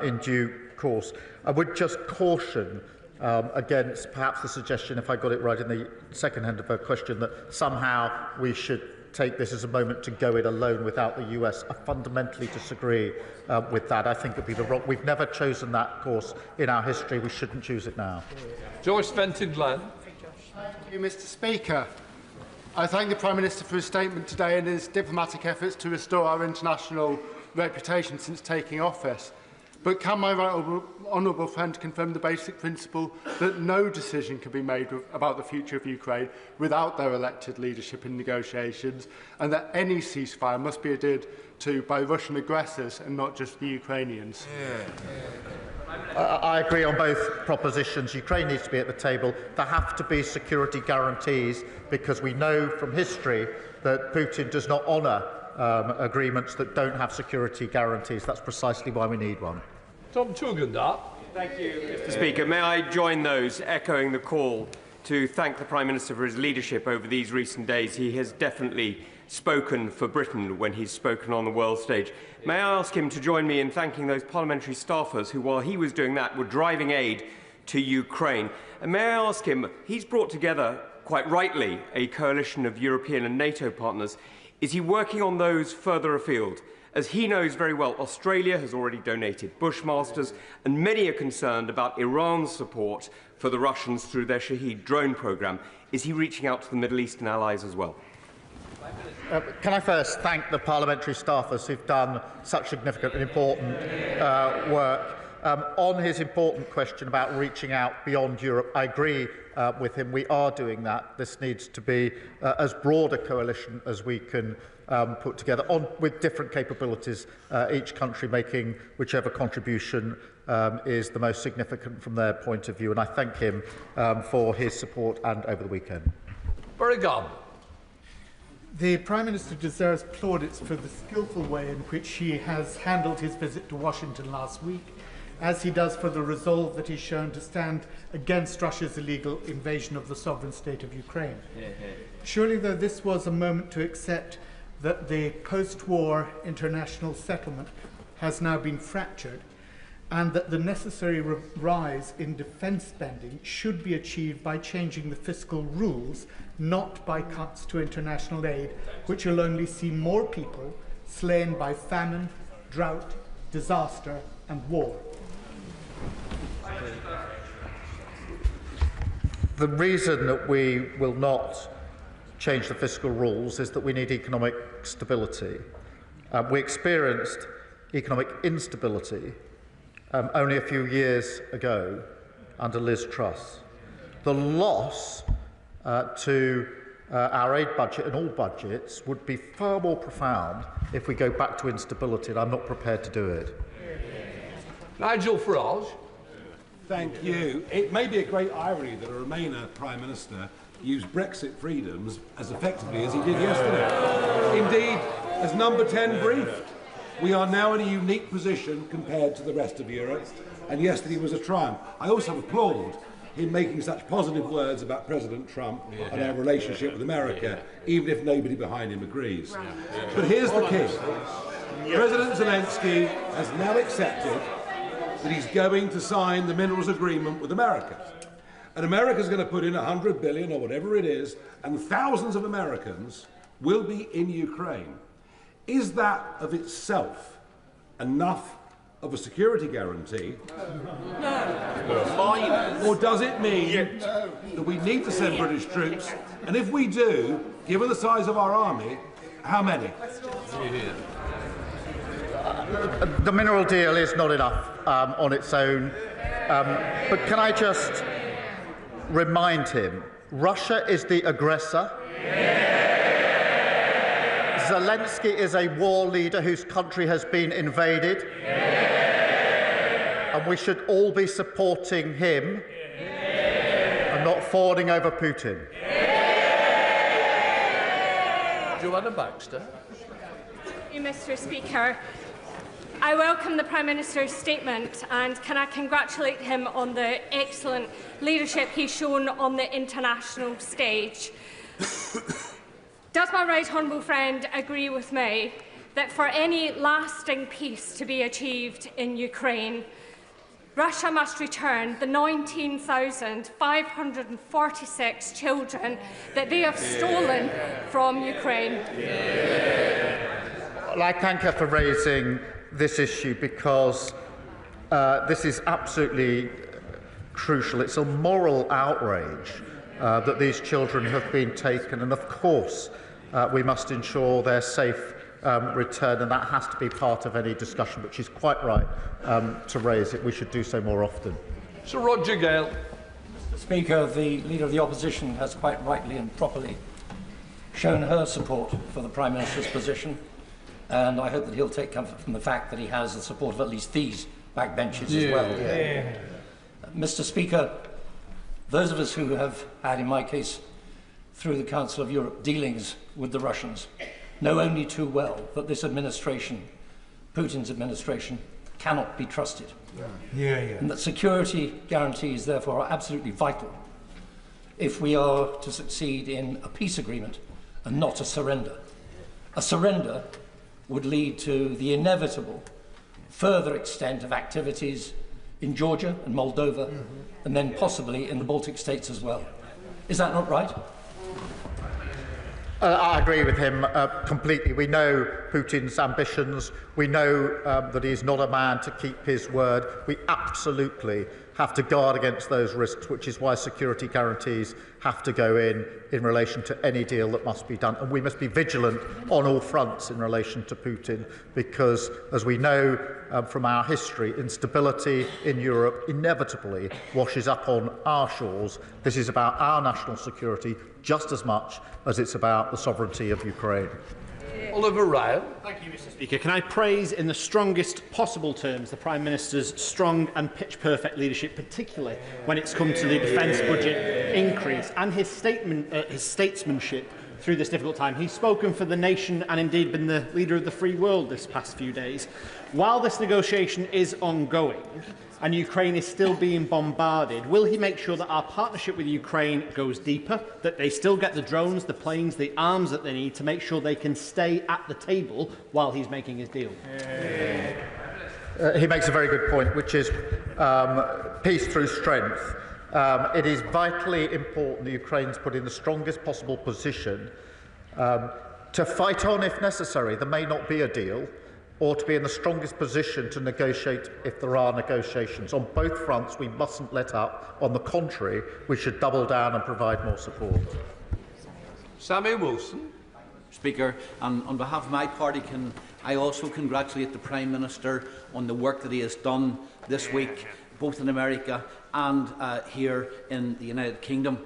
in due course. I would just caution against perhaps the suggestion, if I got it right in the second hand of her question, that somehow we should take this as a moment to go it alone without the US. I fundamentally disagree with that. I think it would be the wrong. We've never chosen that course in our history. We shouldn't choose it now. Joyce Fenton-Glenn. Thank you, Mr. Speaker. I thank the Prime Minister for his statement today and his diplomatic efforts to restore our international reputation since taking office. But can my right honourable friend confirm the basic principle that no decision can be made about the future of Ukraine without their elected leadership in negotiations, and that any ceasefire must be adhered to by Russian aggressors and not just the Ukrainians? I agree on both propositions. Ukraine needs to be at the table. There have to be security guarantees, because we know from history that Putin does not honour agreements that don't have security guarantees. That's precisely why we need one. Tom Tugendhat. Thank you, Mr. Speaker. May I join those echoing the call to thank the Prime Minister for his leadership over these recent days. He has definitely spoken for Britain when he's spoken on the world stage. May I ask him to join me in thanking those parliamentary staffers who, while he was doing that, were driving aid to Ukraine. And may I ask him, he's brought together, quite rightly, a coalition of European and NATO partners. Is he working on those further afield? As he knows very well, Australia has already donated Bushmasters, and many are concerned about Iran's support for the Russians through their Shahed drone programme. Is he reaching out to the Middle Eastern allies as well? Can I first thank the parliamentary staffers who've done such significant and important work. On his important question about reaching out beyond Europe, I agree with him. We are doing that. This needs to be as broad a coalition as we can put together, with different capabilities, each country making whichever contribution is the most significant from their point of view. And I thank him for his support and over the weekend. Very good. The Prime Minister deserves plaudits for the skillful way in which he has handled his visit to Washington last week, as he does for the resolve that he's shown to stand against Russia's illegal invasion of the sovereign state of Ukraine. Surely, though, this was a moment to accept that the post-war international settlement has now been fractured, and that the necessary rise in defence spending should be achieved by changing the fiscal rules, not by cuts to international aid, which will only see more people slain by famine, drought, disaster and war. The reason that we will not change the fiscal rules is that we need economic stability. We experienced economic instability only a few years ago under Liz Truss. The loss to our aid budget and all budgets would be far more profound if we go back to instability, and I'm not prepared to do it. Nigel Farage. Thank you. It may be a great irony that a Remainer Prime Minister used Brexit freedoms as effectively as he did yesterday. Indeed, as Number 10 briefed, we are now in a unique position compared to the rest of Europe, and yesterday was a triumph. I also applaud him making such positive words about President Trump and our relationship with America, even if nobody behind him agrees. But here's the key. President Zelensky has now accepted that he's going to sign the minerals agreement with America. And America's going to put in $100 billion or whatever it is, and thousands of Americans will be in Ukraine. Is that of itself enough of a security guarantee? No. Or does it mean that we need to send British troops? And if we do, given the size of our army, how many? The mineral deal is not enough on its own. But can I just remind him, Russia is the aggressor. Zelensky is a war leader whose country has been invaded. And we should all be supporting him and not fawning over Putin. Joanna Baxter. Thank you, Mr. Speaker. I welcome the Prime Minister's statement and can I congratulate him on the excellent leadership he's shown on the international stage. Does my right honourable friend agree with me that for any lasting peace to be achieved in Ukraine, Russia must return the 19,546 children that they have stolen from Ukraine? Well, I thank her for raising this issue because this is absolutely crucial. It's a moral outrage that these children have been taken, and of course we must ensure their safe return, and that has to be part of any discussion, but she's quite right to raise it. We should do so more often. Sir Roger Gale. Mr. Speaker, the Leader of the Opposition has quite rightly and properly shown her support for the Prime Minister's position, and I hope that he'll take comfort from the fact that he has the support of at least these backbenches as well. Mr. Speaker, those of us who have had, in my case, through the Council of Europe, dealings with the Russians, know only too well that this administration, Putin's administration, cannot be trusted. And that security guarantees, therefore, are absolutely vital if we are to succeed in a peace agreement and not a surrender. A surrender would lead to the inevitable further extent of activities in Georgia and Moldova, and then possibly in the Baltic states as well. Is that not right? I agree with him completely. We know Putin's ambitions. We know that he's not a man to keep his word. We absolutely have to guard against those risks, which is why security guarantees have to go in relation to any deal that must be done. And we must be vigilant on all fronts in relation to Putin, because, as we know from our history, instability in Europe inevitably washes up on our shores. This is about our national security just as much as it's about the sovereignty of Ukraine. Oliver Ryan. Thank you, Mr. Speaker. Can I praise in the strongest possible terms the Prime Minister's strong and pitch-perfect leadership, particularly when it's come to the defence budget increase, and his statesmanship through this difficult time. He's spoken for the nation and indeed been the leader of the free world this past few days. While this negotiation is ongoing and Ukraine is still being bombarded, will he make sure that our partnership with Ukraine goes deeper, that they still get the drones, the planes, the arms that they need to make sure they can stay at the table while he's making his deal? He makes a very good point, which is peace through strength. It is vitally important that Ukraine's put in the strongest possible position to fight on if necessary. There may not be a deal, or to be in the strongest position to negotiate if there are negotiations. On both fronts, we mustn't let up. On the contrary, we should double down and provide more support. Sammy Wilson. Speaker, and on behalf of my party, I also congratulate the Prime Minister on the work that he has done this week, both in America and here in the United Kingdom.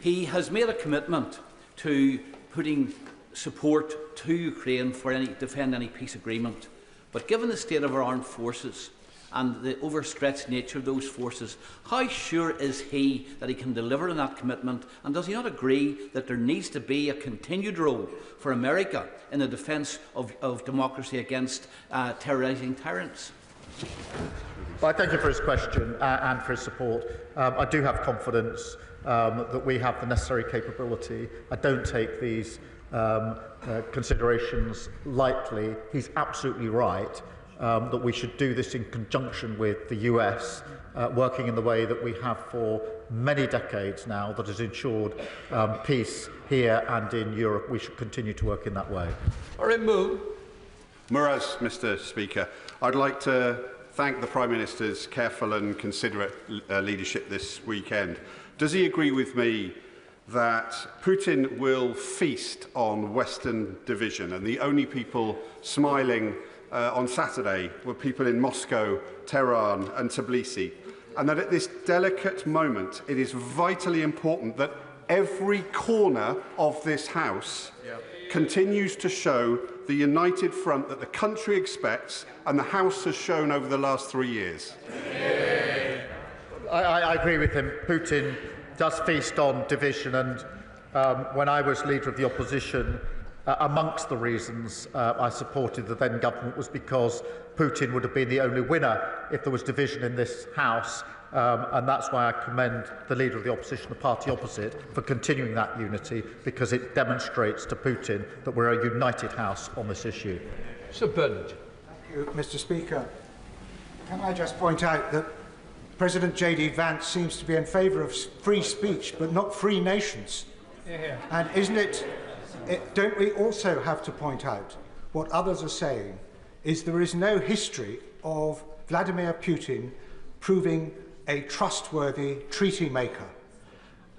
He has made a commitment to putting support to Ukraine for defend any peace agreement. But given the state of our armed forces and the overstretched nature of those forces, how sure is he that he can deliver on that commitment? And does he not agree that there needs to be a continued role for America in the defence of democracy against terrorising tyrants? Well, I thank you for his question and for his support. I do have confidence that we have the necessary capability. I don't take these considerations lightly. He's absolutely right that we should do this in conjunction with the US, working in the way that we have for many decades now, that has ensured peace here and in Europe. We should continue to work in that way. Muraz, Mr. Speaker. I'd like to thank the Prime Minister's careful and considerate leadership this weekend. Does he agree with me that Putin will feast on Western division, and the only people smiling on Saturday were people in Moscow, Tehran and Tbilisi, and that at this delicate moment it is vitally important that every corner of this House continues to show the united front that the country expects and the House has shown over the last 3 years? I agree with him. Putin does feast on division, and when I was leader of the opposition, amongst the reasons I supported the then government was because Putin would have been the only winner if there was division in this House, and that's why I commend the leader of the opposition, the party opposite, for continuing that unity, because it demonstrates to Putin that we're a united House on this issue. Sir Bernard. Thank you, Mr. Speaker. Can I just point out that President J.D. Vance seems to be in favour of free speech, but not free nations. And isn't it, don't we also have to point out what others are saying is there is no history of Vladimir Putin proving a trustworthy treaty maker,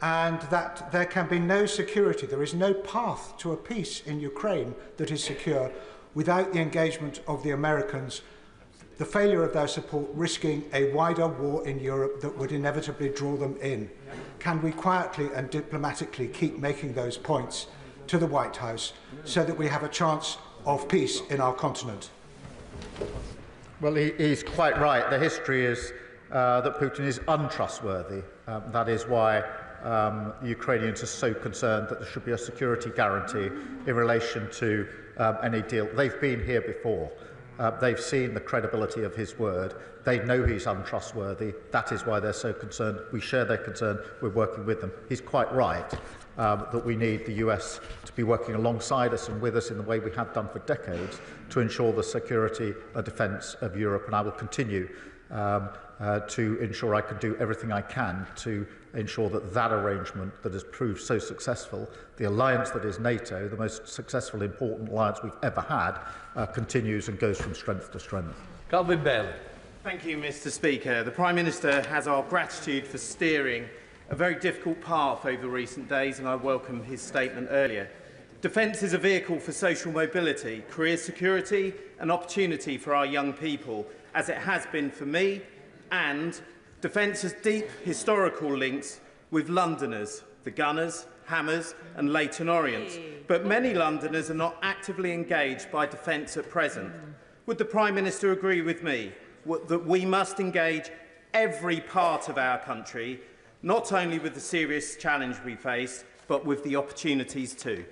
and that there can be no security, there is no path to a peace in Ukraine that is secure without the engagement of the Americans, the failure of their support risking a wider war in Europe that would inevitably draw them in. Can we quietly and diplomatically keep making those points to the White House so that we have a chance of peace in our continent? Well, he's quite right. The history is that Putin is untrustworthy. That is why Ukrainians are so concerned that there should be a security guarantee in relation to any deal. They've been here before. They've seen the credibility of his word. They know he's untrustworthy. That is why they're so concerned. We share their concern. We're working with them. He's quite right that we need the US to be working alongside us and with us in the way we have done for decades to ensure the security and defence of Europe. And I will continue to ensure I can do everything I can to ensure that that arrangement that has proved so successful, the alliance that is NATO, the most successful, important alliance we've ever had, continues and goes from strength to strength. Calvin Bailey. Thank you, Mr. Speaker. The Prime Minister has our gratitude for steering a very difficult path over recent days, and I welcome his statement earlier. Defence is a vehicle for social mobility, career security and opportunity for our young people, as it has been for me, and defence has deep historical links with Londoners, the Gunners, Hammers and Leyton Orients. But many Londoners are not actively engaged by defence at present. Would the Prime Minister agree with me that we must engage every part of our country, not only with the serious challenge we face, but with the opportunities too?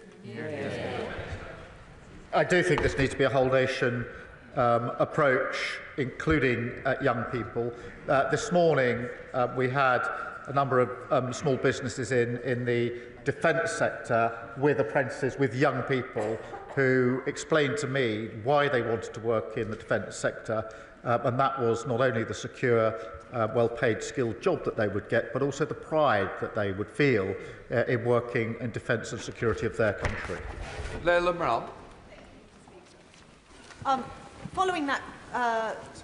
I do think this needs to be a whole-nation approach, including young people. This morning, we had a number of small businesses in the defence sector with apprentices, with young people, who explained to me why they wanted to work in the defence sector, and that was not only the secure, well-paid, skilled job that they would get, but also the pride that they would feel in working in defence and security of their country. Leila Brown. Following that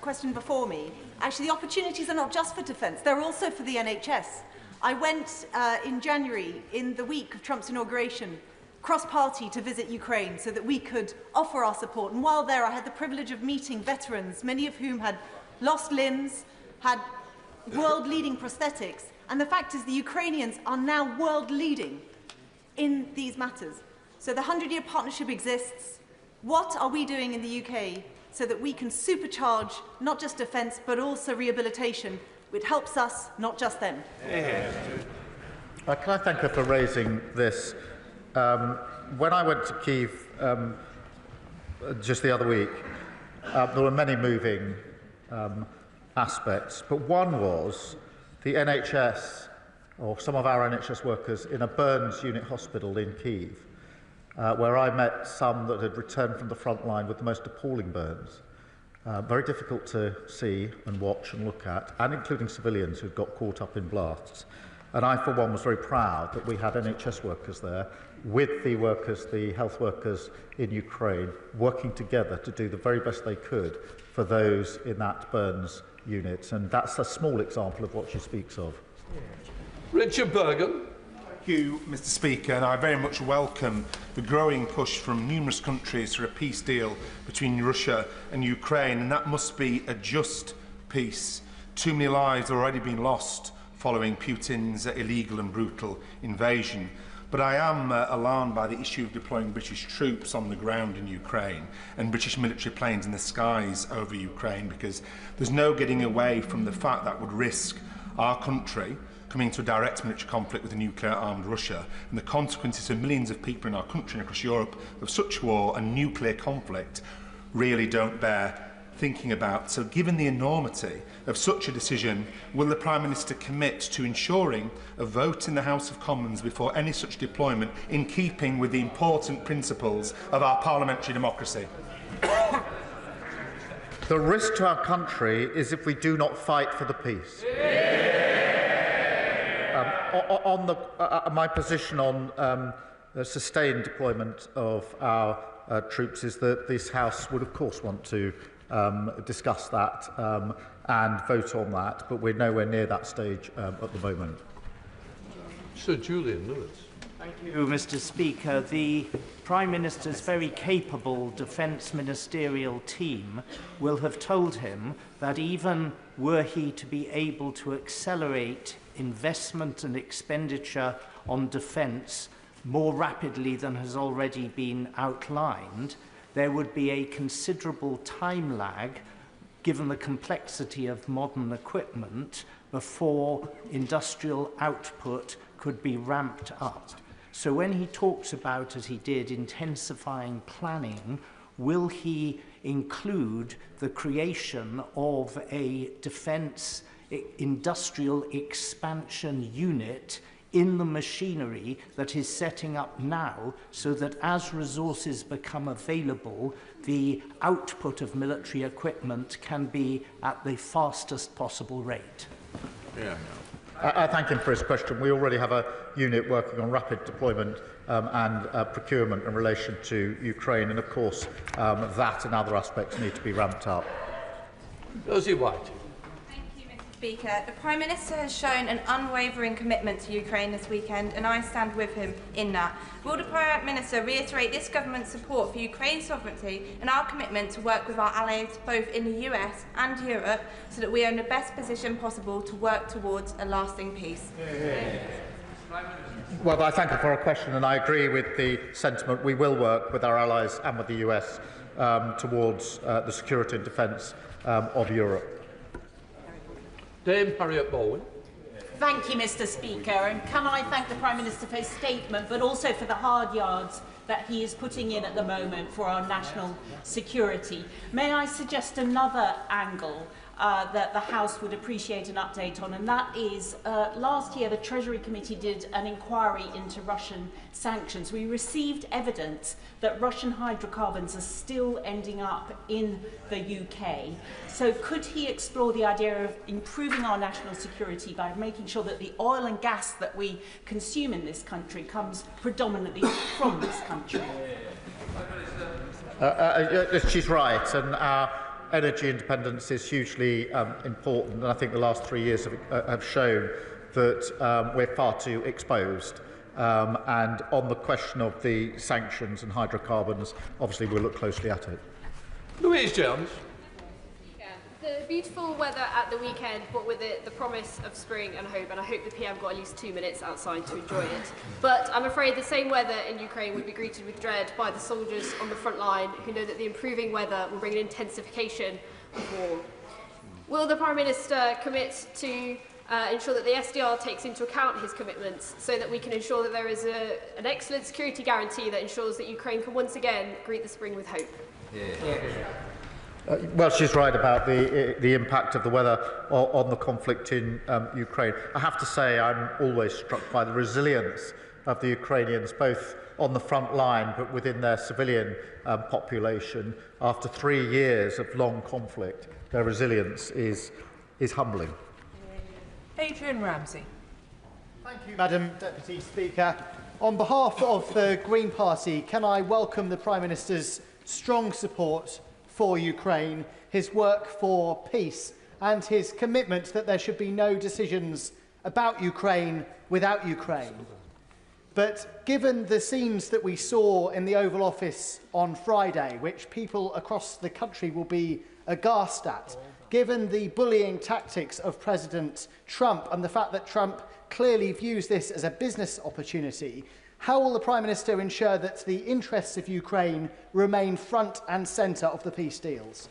question before me, actually the opportunities are not just for defence, they're also for the NHS. I went in January, in the week of Trump's inauguration, cross-party to visit Ukraine so that we could offer our support. And while there, I had the privilege of meeting veterans, many of whom had lost limbs, had world-leading prosthetics. And the fact is the Ukrainians are now world-leading in these matters. So the 100-year partnership exists. What are we doing in the UK so that we can supercharge not just defence but also rehabilitation, which helps us, not just them? Can I thank her for raising this? When I went to Kyiv just the other week, there were many moving aspects, but one was the NHS, or some of our NHS workers, in a burns unit hospital in Kyiv, where I met some that had returned from the front line with the most appalling burns. Very difficult to see and watch and look at, and including civilians who'd got caught up in blasts. And I, for one, was very proud that we had NHS workers there with the workers, the health workers in Ukraine, working together to do the very best they could for those in that burns unit. And that's a small example of what she speaks of. Richard Bergen. Thank you, Mr. Speaker, and I very much welcome the growing push from numerous countries for a peace deal between Russia and Ukraine, and that must be a just peace. Too many lives have already been lost following Putin's illegal and brutal invasion. But I am alarmed by the issue of deploying British troops on the ground in Ukraine and British military planes in the skies over Ukraine, because there's no getting away from the fact that would risk our country coming to a direct military conflict with a nuclear-armed Russia, and the consequences for millions of people in our country and across Europe of such war and nuclear conflict really don't bear thinking about. So given the enormity of such a decision, will the Prime Minister commit to ensuring a vote in the House of Commons before any such deployment, in keeping with the important principles of our parliamentary democracy? The risk to our country is if we do not fight for the peace. My position on sustained deployment of our troops is that this House would of course want to discuss that and vote on that, but we're nowhere near that stage at the moment. Sir Julian Lewis. Thank you, Mr. Speaker. The Prime Minister's very capable defence ministerial team will have told him that even were he to be able to accelerate investment and expenditure on defence more rapidly than has already been outlined, there would be a considerable time lag, given the complexity of modern equipment, before industrial output could be ramped up. So when he talks about, as he did, intensifying planning, will he include the creation of a defence industrial expansion unit in the machinery that is setting up now, so that as resources become available, the output of military equipment can be at the fastest possible rate? I thank him for his question. We already have a unit working on rapid deployment and procurement in relation to Ukraine, and of course that and other aspects need to be ramped up. Rosie White. Speaker, the Prime Minister has shown an unwavering commitment to Ukraine this weekend, and I stand with him in that. Will the Prime Minister reiterate this government's support for Ukraine's sovereignty and our commitment to work with our allies both in the US and Europe so that we are in the best position possible to work towards a lasting peace? Well, I thank you for a question, and I agree with the sentiment. We will work with our allies and with the US towards the security and defence of Europe. Dame Harriet Bowen. Thank you, Mr. Speaker, and can I thank the Prime Minister for his statement, but also for the hard yards that he is putting in at the moment for our national security. May I suggest another angle? that the House would appreciate an update on, and that is last year the Treasury Committee did an inquiry into Russian sanctions. We received evidence that Russian hydrocarbons are still ending up in the UK. So could he explore the idea of improving our national security by making sure that the oil and gas that we consume in this country comes predominantly from this country? She's right, and our energy independence is hugely important, and I think the last 3 years have shown that we're far too exposed. And on the question of the sanctions and hydrocarbons, obviously we'll look closely at it. Louise Jones. The beautiful weather at the weekend brought with it the promise of spring and hope, and I hope the PM got at least 2 minutes outside to enjoy it. But I'm afraid the same weather in Ukraine would be greeted with dread by the soldiers on the front line who know that the improving weather will bring an intensification of war. Will the Prime Minister commit to ensure that the SDR takes into account his commitments so that we can ensure that there is an excellent security guarantee that ensures that Ukraine can once again greet the spring with hope? Well, she's right about the impact of the weather on the conflict in Ukraine. I have to say I'm always struck by the resilience of the Ukrainians, both on the front line but within their civilian population. After 3 years of long conflict, their resilience is humbling. Adrian Ramsey. Thank you, Madam Deputy Speaker. On behalf of the Green Party, can I welcome the Prime Minister's strong support for Ukraine, his work for peace, and his commitment that there should be no decisions about Ukraine without Ukraine. But given the scenes that we saw in the Oval Office on Friday, which people across the country will be aghast at, given the bullying tactics of President Trump and the fact that Trump clearly views this as a business opportunity, how will the Prime Minister ensure that the interests of Ukraine remain front and centre of the peace deals?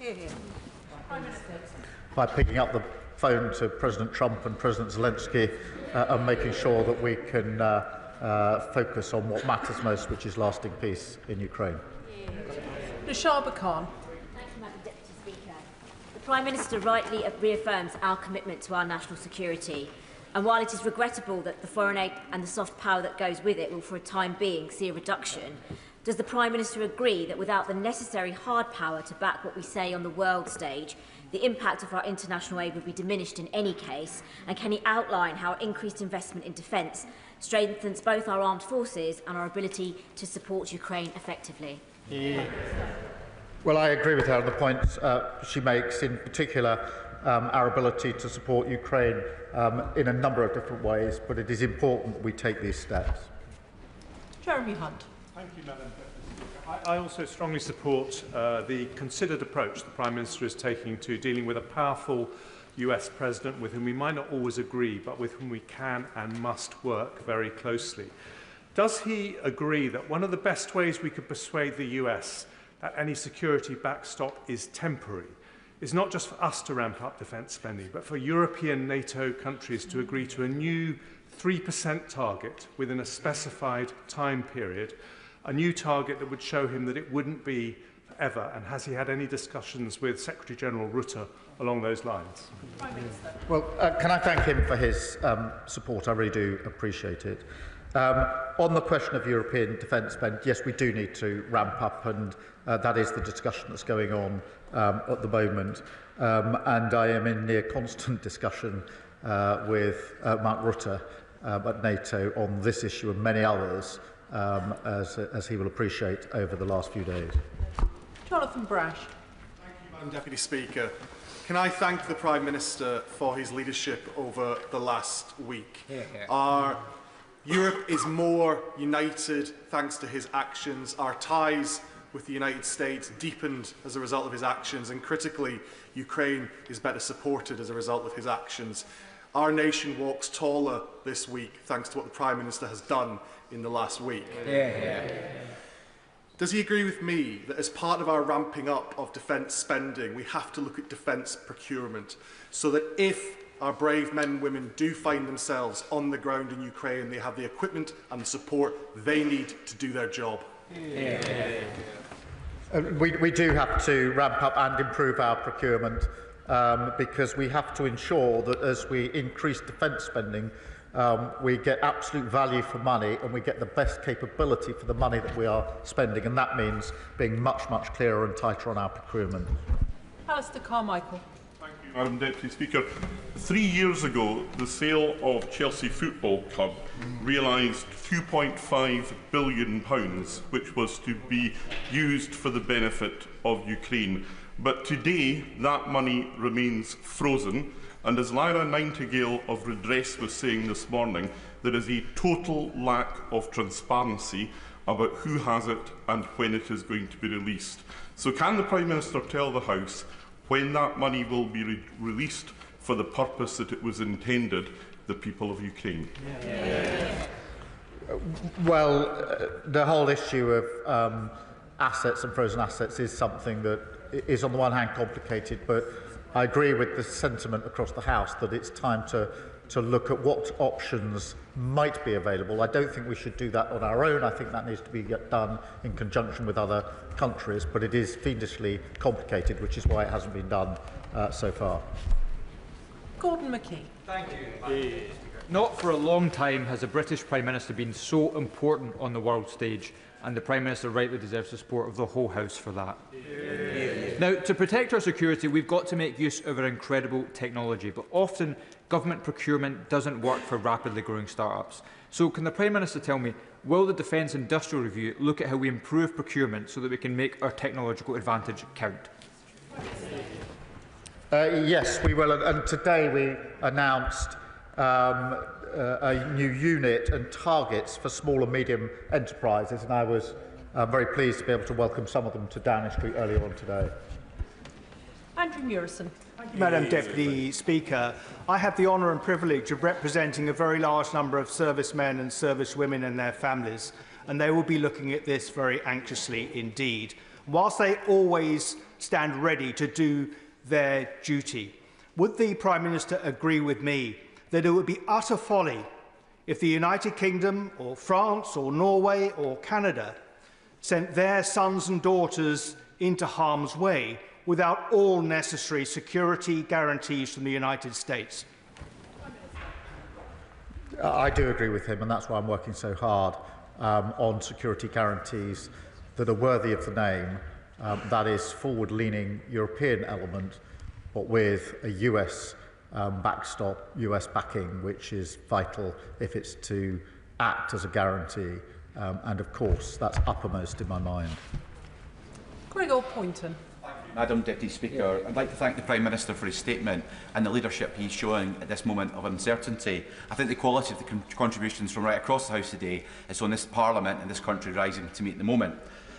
By picking up the phone to President Trump and President Zelensky and making sure that we can focus on what matters most, which is lasting peace in Ukraine. Nashaba Khan. Thank you, Madam Deputy Speaker. The Prime Minister rightly reaffirms our commitment to our national security. And while it is regrettable that the foreign aid and the soft power that goes with it will for a time being see a reduction, does the Prime Minister agree that without the necessary hard power to back what we say on the world stage, the impact of our international aid would be diminished in any case? And can he outline how increased investment in defence strengthens both our armed forces and our ability to support Ukraine effectively? Well, I agree with her on the points she makes, in particular our ability to support Ukraine in a number of different ways, but it is important that we take these steps. Jeremy Hunt. Thank you, Madam Speaker. I also strongly support the considered approach the Prime Minister is taking to dealing with a powerful US President with whom we might not always agree, but with whom we can and must work very closely. Does he agree that one of the best ways we could persuade the US that any security backstop is temporary is not just for us to ramp up defence spending, but for European NATO countries to agree to a new 3% target within a specified time period, a new target that would show him that it wouldn't be forever? And has he had any discussions with Secretary-General Rutte along those lines? Well, can I thank him for his support? I really do appreciate it. On the question of European defence spend, yes, we do need to ramp up, and that is the discussion that's going on at the moment. And I am in near constant discussion with Mark Rutte at NATO on this issue and many others, as he will appreciate over the last few days. Jonathan Brash. Thank you, Madam Deputy Speaker. Can I thank the Prime Minister for his leadership over the last week? Our Europe is more united thanks to his actions. Our ties with the United States deepened as a result of his actions, and critically, Ukraine is better supported as a result of his actions. Our nation walks taller this week thanks to what the Prime Minister has done in the last week. Does he agree with me that as part of our ramping up of defence spending, we have to look at defence procurement so that if our brave men and women do find themselves on the ground in Ukraine, they have the equipment and the support they need to do their job? We do have to ramp up and improve our procurement because we have to ensure that as we increase defence spending, we get absolute value for money and we get the best capability for the money that we are spending, and that means being much, much clearer and tighter on our procurement. Alistair Carmichael. Thank you, Madam Deputy Speaker. 3 years ago, the sale of Chelsea Football Club realised £2.5 billion, which was to be used for the benefit of Ukraine. But today, that money remains frozen, and as Lyra Nightingale of Redress was saying this morning, there is a total lack of transparency about who has it and when it is going to be released. So can the Prime Minister tell the House when that money will be released for the purpose that it was intended, the people of Ukraine? Well, the whole issue of assets and frozen assets is something that is on the one hand complicated, but I agree with the sentiment across the House that it's time to look at what options might be available. I don't think we should do that on our own. I think that needs to be done in conjunction with other countries, but it is fiendishly complicated, which is why it hasn't been done so far. Gordon McKee. Thank you. Not for a long time has a British Prime Minister been so important on the world stage, and the Prime Minister rightly deserves the support of the whole House for that. Now, to protect our security, we've got to make use of our incredible technology, but often government procurement doesn't work for rapidly growing start-ups. So can the Prime Minister tell me, will the Defence Industrial Review look at how we improve procurement so that we can make our technological advantage count? Yes, we will. And today we announced a new unit and targets for small and medium enterprises, and I was very pleased to be able to welcome some of them to Downing Street earlier on today. Andrew Murison. Madam Deputy Speaker, I have the honour and privilege of representing a very large number of servicemen and servicewomen and their families, and they will be looking at this very anxiously indeed. Whilst they always stand ready to do their duty, would the Prime Minister agree with me that it would be utter folly if the United Kingdom or France or Norway or Canada sent their sons and daughters into harm's way without all necessary security guarantees from the United States? I do agree with him, and that's why I'm working so hard on security guarantees that are worthy of the name. That is forward-leaning European element, but with a US backstop, US backing, which is vital if it's to act as a guarantee. And of course, that's uppermost in my mind. Gregor Poynton. Madam Deputy Speaker, I'd like to thank the Prime Minister for his statement and the leadership he's showing at this moment of uncertainty. I think the quality of the contributions from right across the House today is on this Parliament and this country rising to meet the moment.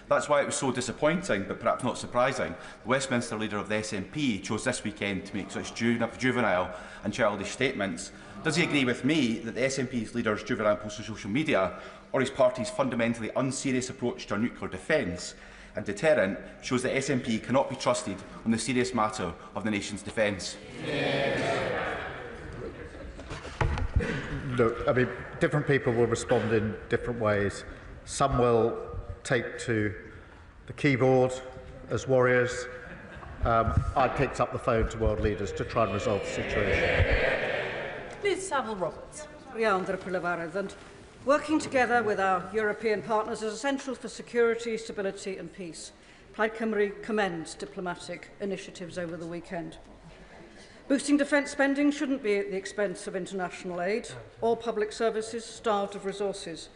That's why it was so disappointing, but perhaps not surprising, the Westminster leader of the SNP chose this weekend to make such juvenile and childish statements. Does he agree with me that the SNP's leader's juvenile post on social media, or his party's fundamentally unserious approach to our nuclear defence and deterrent, shows that SNP cannot be trusted on the serious matter of the nation's defence? Look, I mean, different people will respond in different ways. Some will take to the keyboard as warriors. I picked up the phone to world leaders to try and resolve the situation. Liz Saville-Roberts. And working together with our European partners is essential for security, stability and peace. Plaid Cymru commends diplomatic initiatives over the weekend. Boosting defence spending shouldn't be at the expense of international aid or public services starved of resources.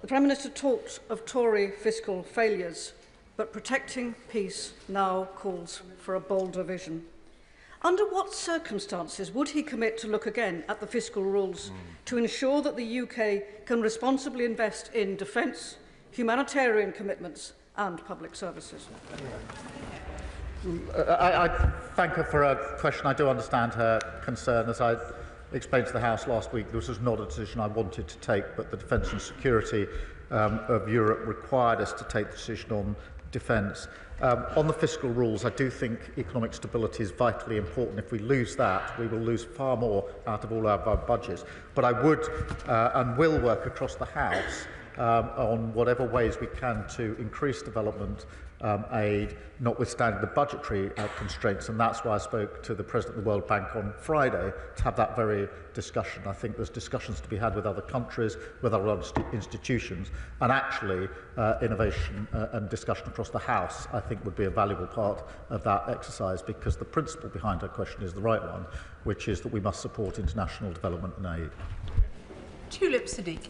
The Prime Minister talked of Tory fiscal failures, but protecting peace now calls for a bolder vision. Under what circumstances would he commit to look again at the fiscal rules to ensure that the UK can responsibly invest in defence, humanitarian commitments and public services? I thank her for her question. I do understand her concern. As I explained to the House last week, this was not a decision I wanted to take, but the defence and security of Europe required us to take the decision on defence. On the fiscal rules, I do think economic stability is vitally important. If we lose that, we will lose far more out of all our budgets. But I would and will work across the House on whatever ways we can to increase development aid, notwithstanding the budgetary constraints, and that's why I spoke to the President of the World Bank on Friday to have that very discussion. I think there's discussions to be had with other countries, with other institutions, and actually innovation and discussion across the House, I think, would be a valuable part of that exercise, because the principle behind her question is the right one, which is that we must support international development and aid. Tulip Siddiq.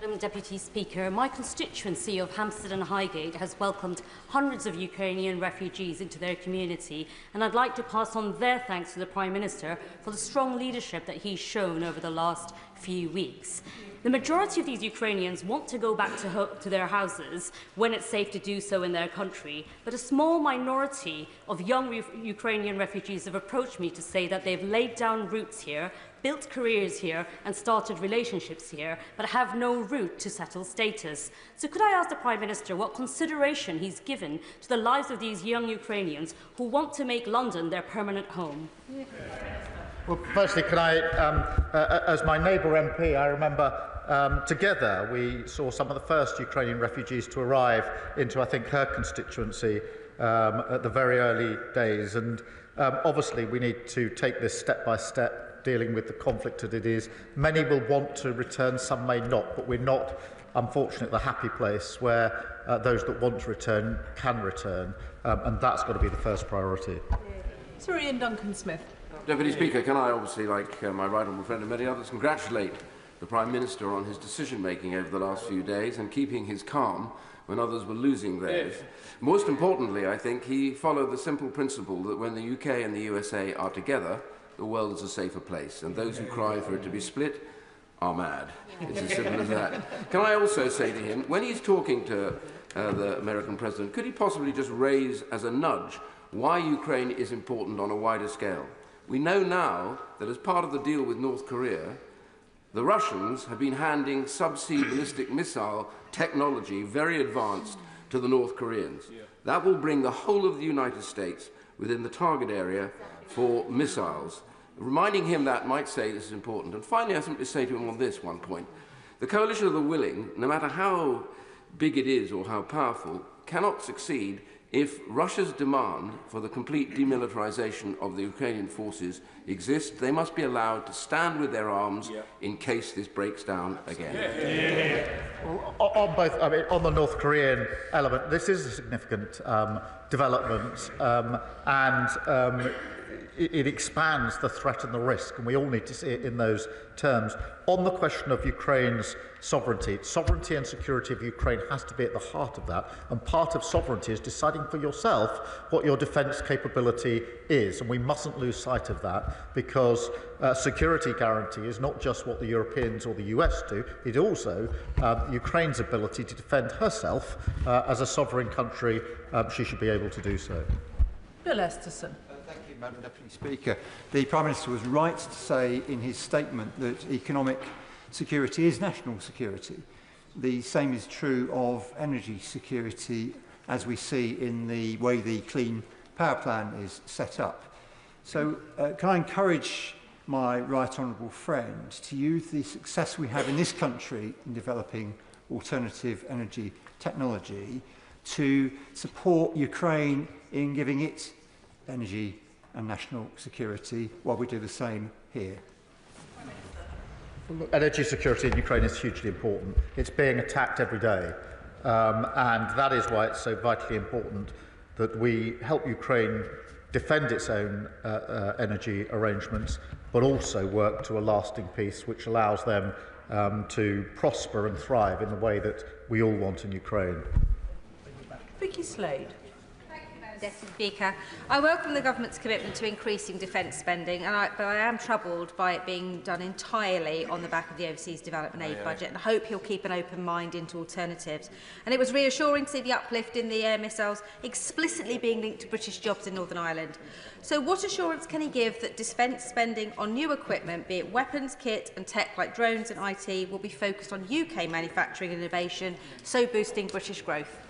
Madam Deputy Speaker, my constituency of Hampstead and Highgate has welcomed hundreds of Ukrainian refugees into their community, and I'd like to pass on their thanks to the Prime Minister for the strong leadership that he's shown over the last few weeks. The majority of these Ukrainians want to go back to their houses when it's safe to do so in their country, but a small minority of young Ukrainian refugees have approached me to say that they've laid down roots here, built careers here and started relationships here, but have no route to settled status. So could I ask the Prime Minister what consideration he's given to the lives of these young Ukrainians who want to make London their permanent home? Well, firstly, can I, as my neighbour MP, I remember together we saw some of the first Ukrainian refugees to arrive into, I think, her constituency at the very early days. And obviously we need to take this step by step, dealing with the conflict that it is. Many will want to return, some may not, but we're not, unfortunately, at the happy place where those that want to return can return, and that's got to be the first priority. Sir Ian Duncan-Smith. Deputy Speaker, can I obviously, like my right honourable friend and many others, congratulate the Prime Minister on his decision-making over the last few days and keeping his calm when others were losing theirs. Most importantly, I think he followed the simple principle that when the UK and the USA are together, the world is a safer place, and those who cry for it to be split are mad. It's as simple as that. Can I also say to him, when he's talking to the American President, could he possibly just raise as a nudge why Ukraine is important on a wider scale? We know now that as part of the deal with North Korea, the Russians have been handing subsea ballistic missile technology, very advanced, to the North Koreans. That will bring the whole of the United States within the target area for missiles. Reminding him that might say this is important. And finally, I simply say to him on this one point. The coalition of the willing, no matter how big it is or how powerful, cannot succeed if Russia's demand for the complete demilitarization of the Ukrainian forces exists. They must be allowed to stand with their arms in case this breaks down again. Well, on both, I mean, on the North Korean element, this is a significant development, and it expands the threat and the risk, and we all need to see it in those terms. On the question of Ukraine's sovereignty and security of Ukraine has to be at the heart of that, and part of sovereignty is deciding for yourself what your defence capability is, and we mustn't lose sight of that, because security guarantee is not just what the Europeans or the US do, it also Ukraine's ability to defend herself as a sovereign country. She should be able to do so. Bill Esterson. Madam Deputy Speaker, the Prime Minister was right to say in his statement that economic security is national security. The same is true of energy security, as we see in the way the Clean Power Plan is set up. So can I encourage my right honourable friend to use the success we have in this country in developing alternative energy technology to support Ukraine in giving it energy and national security, while we do the same here? Energy security in Ukraine is hugely important. It's being attacked every day, and that is why it's so vitally important that we help Ukraine defend its own energy arrangements, but also work to a lasting peace which allows them to prosper and thrive in the way that we all want in Ukraine. Vicky Slade. Deputy Speaker, I welcome the Government's commitment to increasing defence spending, but I am troubled by it being done entirely on the back of the overseas development aid budget, and I hope he'll keep an open mind into alternatives. And it was reassuring to see the uplift in the air missiles explicitly being linked to British jobs in Northern Ireland. So what assurance can he give that defence spending on new equipment, be it weapons, kit and tech like drones and IT, will be focused on UK manufacturing and innovation, so boosting British growth?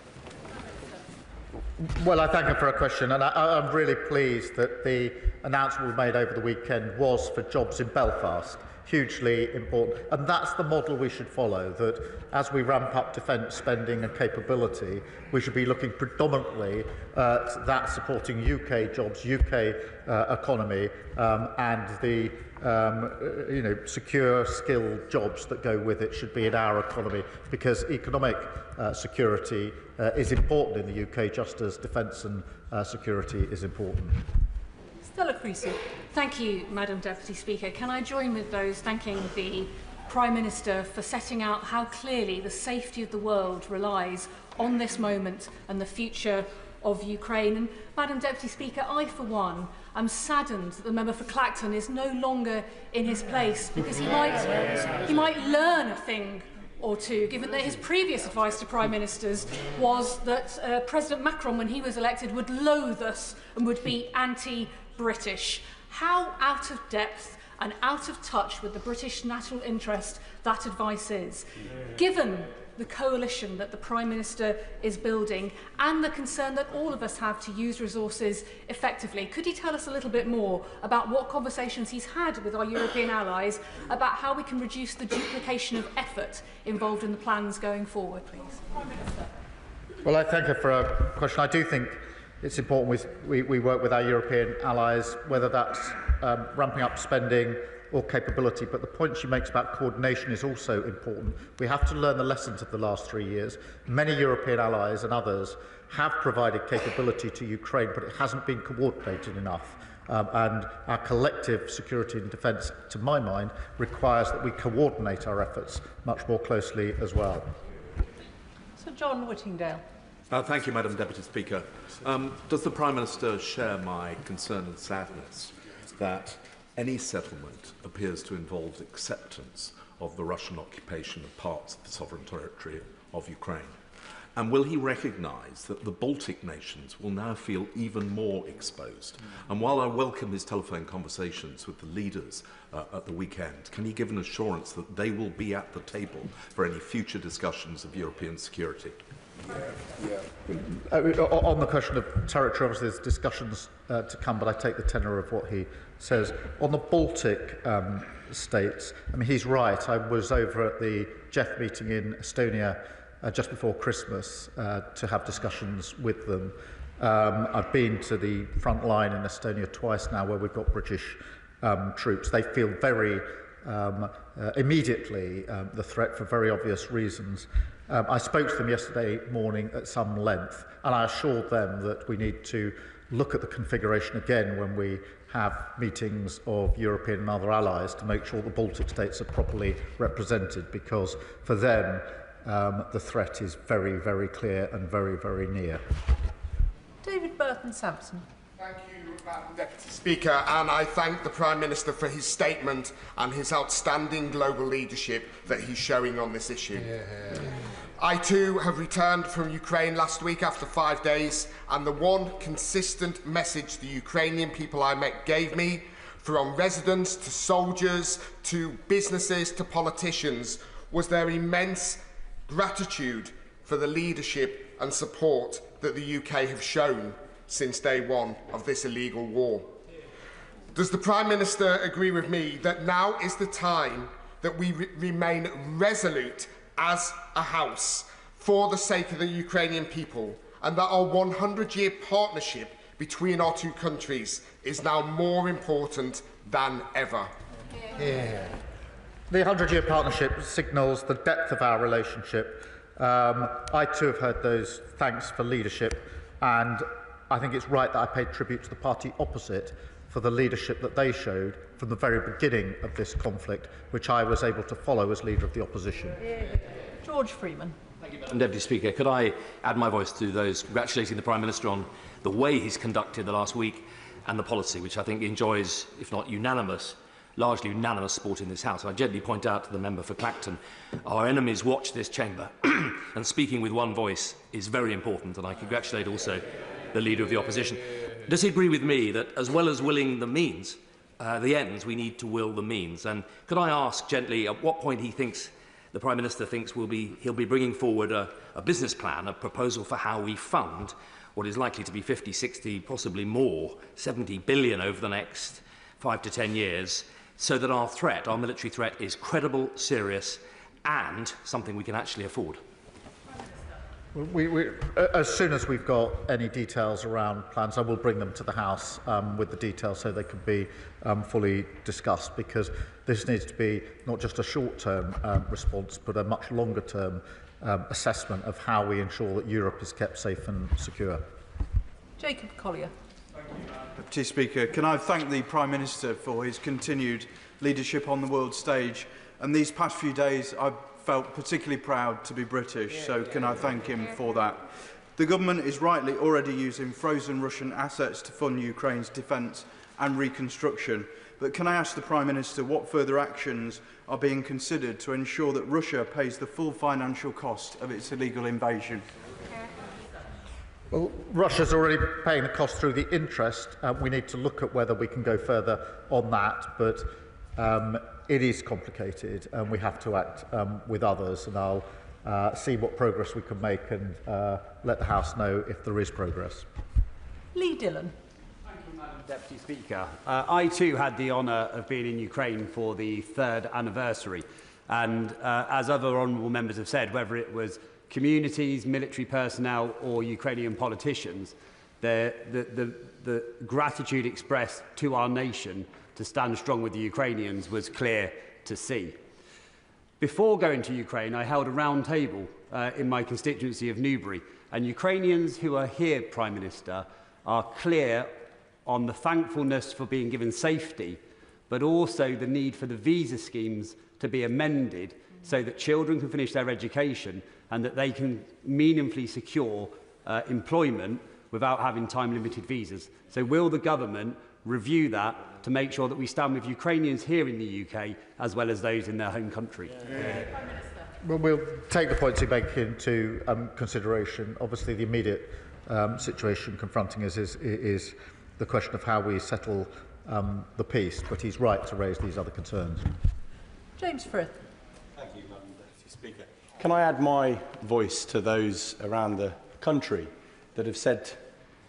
Well, I thank her for her question, and I'm really pleased that the announcement we made over the weekend was for jobs in Belfast. hugely important. And that's the model we should follow, that as we ramp up defence spending and capability, we should be looking predominantly at that supporting UK jobs, UK economy, and the secure, skilled jobs that go with it should be in our economy, because economic security is important in the UK, just as defence and security is important. Stella Creasy. Thank you, Madam Deputy Speaker. Can I join with those thanking the Prime Minister for setting out how clearly the safety of the world relies on this moment and the future of Ukraine. And Madam Deputy Speaker, I for one am saddened that the member for Clacton is no longer in his place, because he might learn a thing or two, given that his previous advice to Prime Ministers was that President Macron, when he was elected, would loathe us and would be anti-British. How out of depth and out of touch with the British national interest that advice is, given the coalition that the Prime Minister is building and the concern that all of us have to use resources effectively. Could he tell us a little bit more about what conversations he's had with our European allies about how we can reduce the duplication of effort involved in the plans going forward, please? Prime Minister. Well, I thank her for a question. I do think it's important we work with our European allies, whether that's ramping up spending or capability, but the point she makes about coordination is also important. We have to learn the lessons of the last 3 years. Many European allies and others have provided capability to Ukraine, but it hasn't been coordinated enough. And our collective security and defence, to my mind, requires that we coordinate our efforts much more closely as well. Sir John Whittingdale. Thank you, Madam Deputy Speaker. Does the Prime Minister share my concern and sadness that any settlement appears to involve acceptance of the Russian occupation of parts of the sovereign territory of Ukraine? And will he recognise that the Baltic nations will now feel even more exposed? And while I welcome his telephone conversations with the leaders at the weekend, can he give an assurance that they will be at the table for any future discussions of European security? On the question of territory, obviously there's discussions to come, but I take the tenor of what he says. On the Baltic states, I mean, he's right. I was over at the GEF meeting in Estonia just before Christmas to have discussions with them. I've been to the front line in Estonia twice now, where we've got British troops. They feel very immediately the threat for very obvious reasons. I spoke to them yesterday morning at some length, and I assured them that we need to look at the configuration again when we have meetings of European and other allies to make sure the Baltic states are properly represented, because for them the threat is very, very clear and very, very near. David Burton-Sampson. Thank you, Madam Deputy Speaker, and I thank the Prime Minister for his statement and his outstanding global leadership that he's showing on this issue. I too have returned from Ukraine last week after 5 days, and the one consistent message the Ukrainian people I met gave me, from residents to soldiers to businesses to politicians, was their immense gratitude for the leadership and support that the UK have shown since day one of this illegal war. Does the Prime Minister agree with me that now is the time that we remain resolute as a House for the sake of the Ukrainian people, and that our 100-year partnership between our two countries is now more important than ever? Yeah. The 100-year partnership signals the depth of our relationship. I too have heard those thanks for leadership, and I think it's right that I paid tribute to the party opposite for the leadership that they showed from the very beginning of this conflict, which I was able to follow as leader of the opposition. George Freeman. Thank you, Madam Deputy Speaker. Could I add my voice to those congratulating the Prime Minister on the way he's conducted the last week and the policy, which I think enjoys, if not unanimous, largely unanimous support in this House. I gently point out to the member for Clacton, our enemies watch this chamber, and speaking with one voice is very important, and I congratulate also the Leader of the Opposition. Does he agree with me that as well as willing the means, the ends, we need to will the means? And could I ask gently at what point he thinks, the Prime Minister thinks he'll be bringing forward a business plan, a proposal for how we fund what is likely to be 50, 60, possibly more, 70 billion over the next 5 to 10 years, so that our threat, our military threat, is credible, serious, and something we can actually afford? As soon as we've got any details around plans, I will bring them to the House with the details so they can be fully discussed, because this needs to be not just a short-term response, but a much longer-term assessment of how we ensure that Europe is kept safe and secure. Jacob Collier. Deputy Speaker, can I thank the Prime Minister for his continued leadership on the world stage? And these past few days, I've felt particularly proud to be British, so can I thank him for that? The government is rightly already using frozen Russian assets to fund Ukraine's defence and reconstruction. But can I ask the Prime Minister what further actions are being considered to ensure that Russia pays the full financial cost of its illegal invasion? Well, Russia's already paying the cost through the interest. We need to look at whether we can go further on that, but it is complicated and we have to act with others, and I'll see what progress we can make and let the House know if there is progress. Lee Dillon. Deputy Speaker, I too had the honour of being in Ukraine for the 3rd anniversary, and as other honourable members have said, whether it was communities, military personnel or Ukrainian politicians, the gratitude expressed to our nation to stand strong with the Ukrainians was clear to see. Before going to Ukraine, I held a round table in my constituency of Newbury, and Ukrainians who are here, Prime Minister, are clear on the thankfulness for being given safety, but also the need for the visa schemes to be amended so that children can finish their education and that they can meaningfully secure employment without having time-limited visas. So will the government review that to make sure that we stand with Ukrainians here in the UK as well as those in their home country? Well, we'll take the points you make into consideration. Obviously, the immediate situation confronting us is the question of how we settle the peace, but he's right to raise these other concerns. James Frith. Thank you, Madam Deputy Speaker. Can I add my voice to those around the country that have said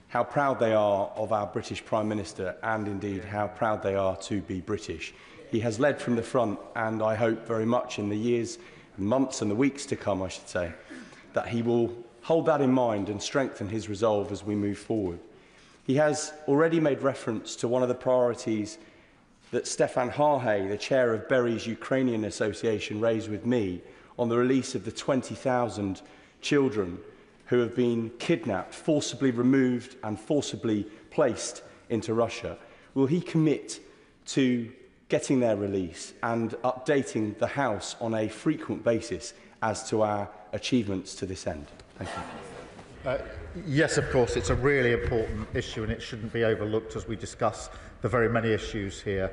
how proud they are of our British Prime Minister and indeed how proud they are to be British. He has led from the front, and I hope very much in the years, months and the weeks to come, I should say, that he will hold that in mind and strengthen his resolve as we move forward. He has already made reference to one of the priorities that Stefan Harhe, the chair of Berry's Ukrainian Association, raised with me on the release of the 20,000 children who have been kidnapped, forcibly removed and forcibly placed into Russia. Will he commit to getting their release and updating the House on a frequent basis as to our achievements to this end? Thank you. Yes, of course, it's a really important issue and it shouldn't be overlooked as we discuss the very many issues here.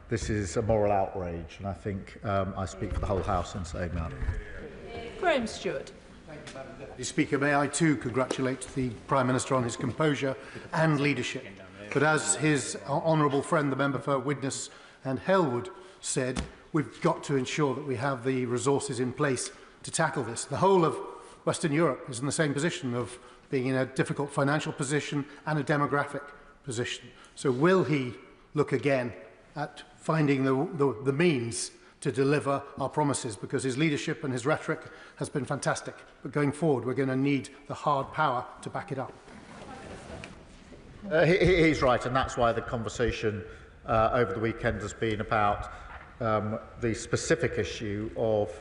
This is a moral outrage, and I think I speak for the whole House in saying that. Graham Stewart. Deputy Speaker, may I too congratulate the Prime Minister on his composure and leadership. But as his honourable friend, the member for Widnes and Halewood, said, we've got to ensure that we have the resources in place to tackle this. The whole of Western Europe is in the same position of being in a difficult financial position and a demographic position. So will he look again at finding the means to deliver our promises, because his leadership and his rhetoric has been fantastic. But going forward, we're going to need the hard power to back it up. He's right, and that's why the conversation over the weekend has been about the specific issue of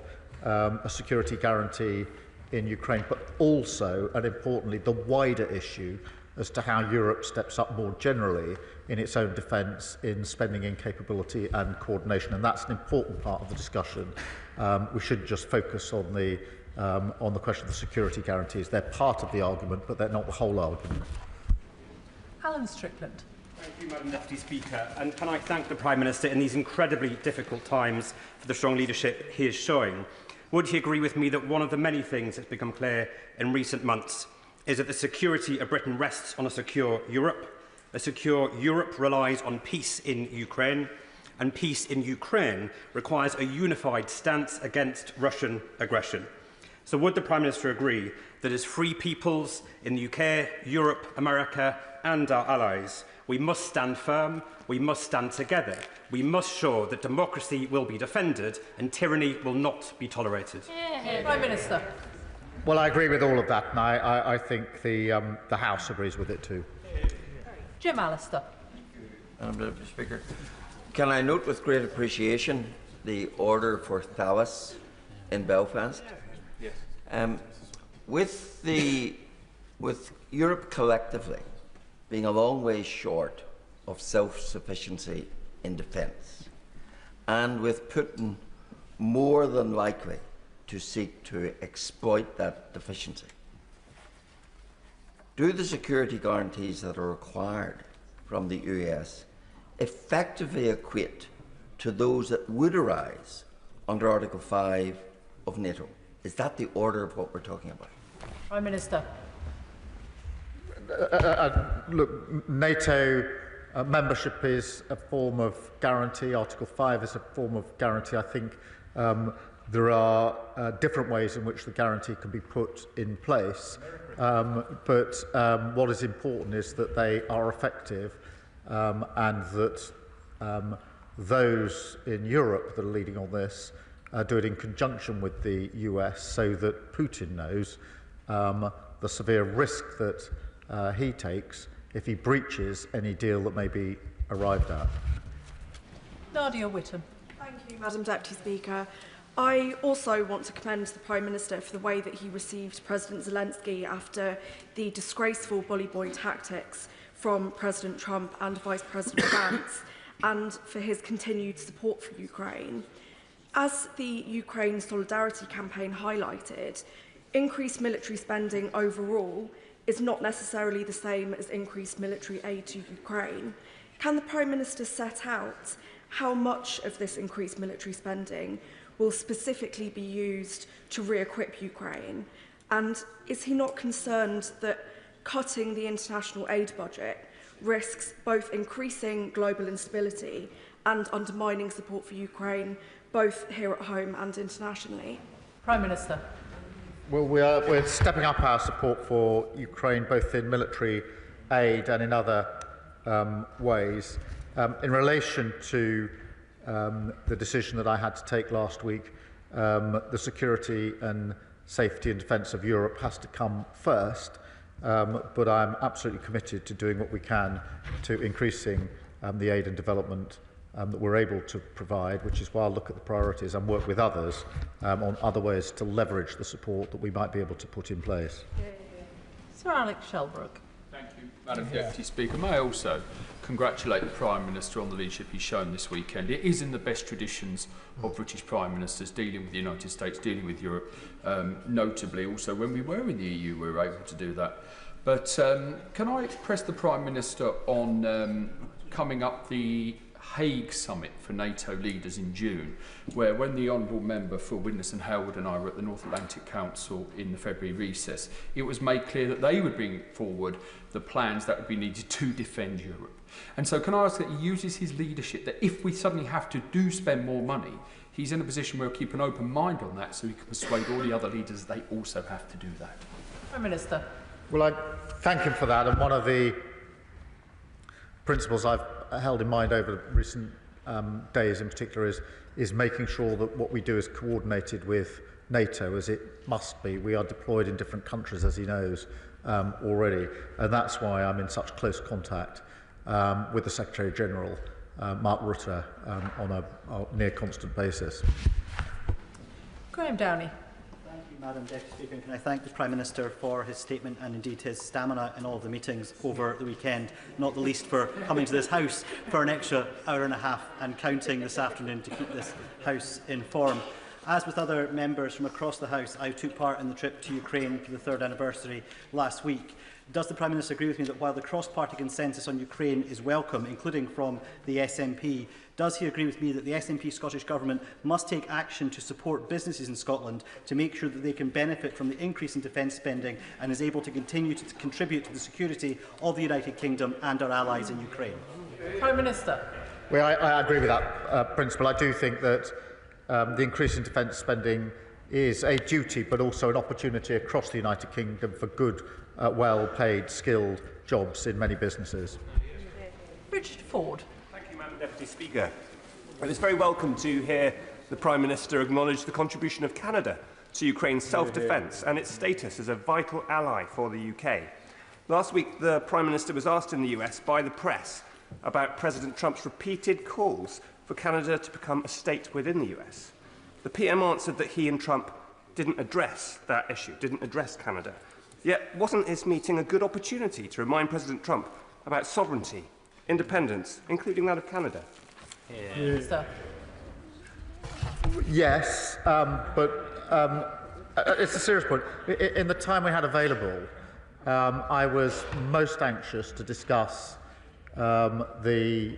a security guarantee in Ukraine, but also, and importantly, the wider issue as to how Europe steps up more generally in its own defence, in spending in capability and coordination, and that's an important part of the discussion. We shouldn't just focus on the question of the security guarantees. They're part of the argument, but they're not the whole argument. Alan Strickland. Thank you, Madam Deputy Speaker. And can I thank the Prime Minister in these incredibly difficult times for the strong leadership he is showing? Would he agree with me that one of the many things that's become clear in recent months is that the security of Britain rests on a secure Europe? A secure Europe relies on peace in Ukraine, and peace in Ukraine requires a unified stance against Russian aggression. So would the Prime Minister agree that as free peoples in the UK, Europe, America and our allies, We must stand firm. We must stand together. We must show that democracy will be defended and tyranny will not be tolerated. Prime Minister. Well, I agree with all of that, and I think the House agrees with it too. Jim Allister. Madam Deputy Speaker, can I note with great appreciation the order for Thalas in Belfast? Yes. With Europe collectively being a long way short of self-sufficiency in defence, and with Putin more than likely to seek to exploit that deficiency, do the security guarantees that are required from the US effectively equate to those that would arise under Article 5 of NATO? Is that the order of what we're talking about? Prime Minister. Look, NATO membership is a form of guarantee. Article 5 is a form of guarantee. I think there are different ways in which the guarantee can be put in place. But what is important is that they are effective and that those in Europe that are leading on this do it in conjunction with the US so that Putin knows the severe risk that he takes if he breaches any deal that may be arrived at. Nadia Whittam. Thank you, Madam Deputy Speaker. I also want to commend the Prime Minister for the way that he received President Zelensky after the disgraceful bully boy tactics from President Trump and Vice President Vance, and for his continued support for Ukraine. As the Ukraine Solidarity Campaign highlighted, increased military spending overall is not necessarily the same as increased military aid to Ukraine. Can the Prime Minister set out how much of this increased military spending will specifically be used to re-equip Ukraine? And is he not concerned that cutting the international aid budget risks both increasing global instability and undermining support for Ukraine, both here at home and internationally? Prime Minister. Well, we're stepping up our support for Ukraine, both in military aid and in other ways. In relation to the decision that I had to take last week, the security and safety and defence of Europe has to come first, but I'm absolutely committed to doing what we can to increasing the aid and development that we're able to provide, which is why I'll look at the priorities and work with others on other ways to leverage the support that we might be able to put in place. Sir Alex Shelbrooke. Thank you, Madam Deputy Speaker. May I also congratulate the Prime Minister on the leadership he's shown this weekend. It is in the best traditions of British Prime Ministers dealing with the United States, dealing with Europe, notably also when we were in the EU we were able to do that. But can I press the Prime Minister on coming up the Hague summit for NATO leaders in June, where when the Honourable Member for Widnes and Howard and I were at the North Atlantic Council in the February recess, it was made clear that they would bring forward the plans that would be needed to defend Europe. And so can I ask that he uses his leadership, that if we suddenly have to spend more money, he's in a position where he'll keep an open mind on that so he can persuade all the other leaders they also have to do that. Prime Minister. Well, I thank him for that, and one of the principles I've held in mind over recent days in particular is making sure that what we do is coordinated with NATO, as it must be. We are deployed in different countries, as he knows, already, and that's why I'm in such close contact with the Secretary-General, Mark Rutte, on a near constant basis. Graham Downey. Madam Deputy Speaker, and can I thank the Prime Minister for his statement and indeed his stamina in all of the meetings over the weekend, not the least for coming to this House for an extra hour and a half and counting this afternoon to keep this House informed. As with other members from across the House, I took part in the trip to Ukraine for the 3rd anniversary last week. Does the Prime Minister agree with me that while the cross-party consensus on Ukraine is welcome, including from the SNP, does he agree with me that the SNP Scottish Government must take action to support businesses in Scotland to make sure that they can benefit from the increase in defence spending and is able to continue to contribute to the security of the United Kingdom and our allies in Ukraine? Prime Minister. Well, I agree with that principle. I do think that the increase in defence spending is a duty but also an opportunity across the United Kingdom for good, well-paid, skilled jobs in many businesses. Richard Ford. Thank you, Madam Deputy Speaker. It was very welcome to hear the Prime Minister acknowledge the contribution of Canada to Ukraine's self-defence and its status as a vital ally for the UK. Last week, the Prime Minister was asked in the US by the press about President Trump's repeated calls for Canada to become a state within the US. The PM answered that he and Trump didn't address that issue, didn't address Canada. Yet, wasn't this meeting a good opportunity to remind President Trump about sovereignty, independence, including that of Canada? Yes, but it's a serious point. In the time we had available, I was most anxious to discuss the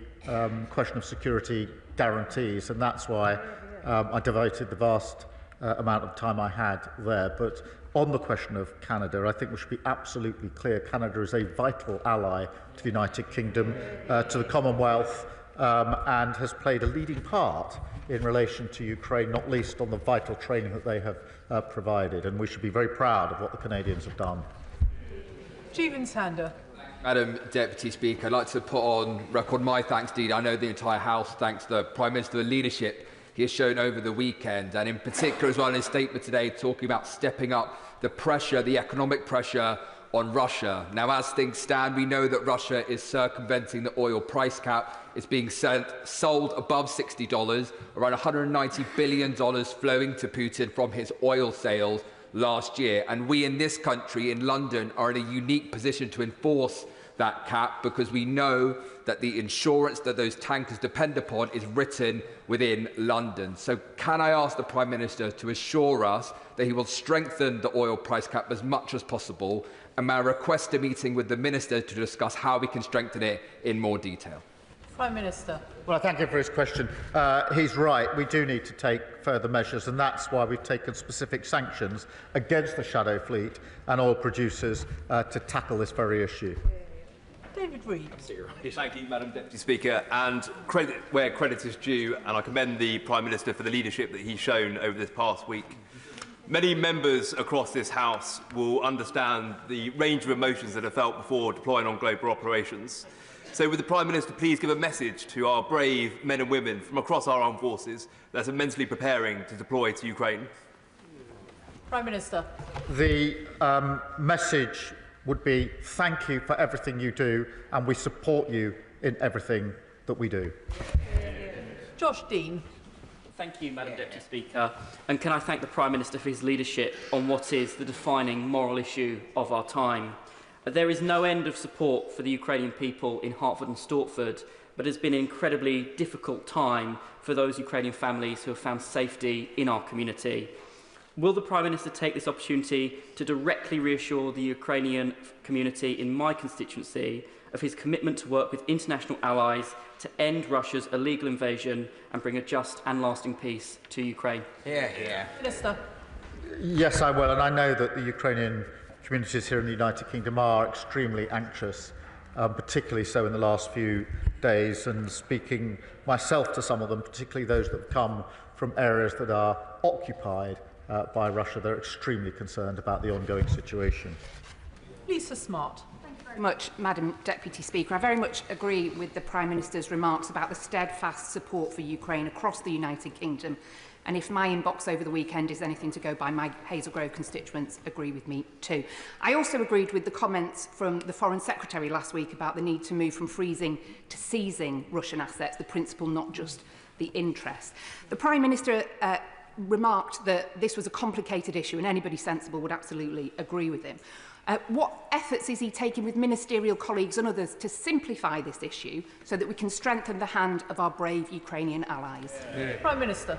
question of security guarantees, and that's why I devoted the vast amount of time I had there. But on the question of Canada, I think we should be absolutely clear. Canada is a vital ally to the United Kingdom, to the Commonwealth, and has played a leading part in relation to Ukraine, not least on the vital training that they have provided. And we should be very proud of what the Canadians have done. Jeevan Sander. Madam Deputy Speaker, I'd like to put on record my thanks indeed. I know the entire House thanks the Prime Minister for the leadership he has shown over the weekend, and in particular as well in his statement today talking about stepping up the pressure, the economic pressure on Russia. Now, as things stand, we know that Russia is circumventing the oil price cap. It's being sold above $60, around $190 billion flowing to Putin from his oil sales last year. And we in this country, in London, are in a unique position to enforce that cap because we know that the insurance that those tankers depend upon is written within London. So can I ask the Prime Minister to assure us that he will strengthen the oil price cap as much as possible, and may I request a meeting with the Minister to discuss how we can strengthen it in more detail? Prime Minister. Well, I thank him for his question. He's right. We do need to take further measures, and that's why we've taken specific sanctions against the shadow fleet and oil producers to tackle this very issue. David Reid. Thank you, Madam Deputy Speaker. And credit where credit is due, and I commend the Prime Minister for the leadership that he's shown over this past week. Many members across this House will understand the range of emotions that are felt before deploying on global operations. So would the Prime Minister please give a message to our brave men and women from across our armed forces that are mentally preparing to deploy to Ukraine? Prime Minister. The message would be thank you for everything you do, and we support you in everything that we do. Josh Dean. Thank you, Madam Deputy Speaker. And can I thank the Prime Minister for his leadership on what is the defining moral issue of our time. There is no end of support for the Ukrainian people in Hertford and Stortford, but it has been an incredibly difficult time for those Ukrainian families who have found safety in our community. Will the Prime Minister take this opportunity to directly reassure the Ukrainian community in my constituency of his commitment to work with international allies to end Russia's illegal invasion and bring a just and lasting peace to Ukraine? Minister. Yes, I will, and I know that the Ukrainian communities here in the United Kingdom are extremely anxious, particularly so in the last few days, and speaking myself to some of them, particularly those that have come from areas that are occupied by Russia. They're extremely concerned about the ongoing situation. Lisa Smart. Thank you very much, Madam Deputy Speaker. I very much agree with the Prime Minister's remarks about the steadfast support for Ukraine across the United Kingdom. And if my inbox over the weekend is anything to go by, my Hazel Grove constituents agree with me too. I also agreed with the comments from the Foreign Secretary last week about the need to move from freezing to seizing Russian assets, the principle, not just the interest. The Prime Minister remarked that this was a complicated issue, and anybody sensible would absolutely agree with him. What efforts is he taking with ministerial colleagues and others to simplify this issue so that we can strengthen the hand of our brave Ukrainian allies? Prime Minister.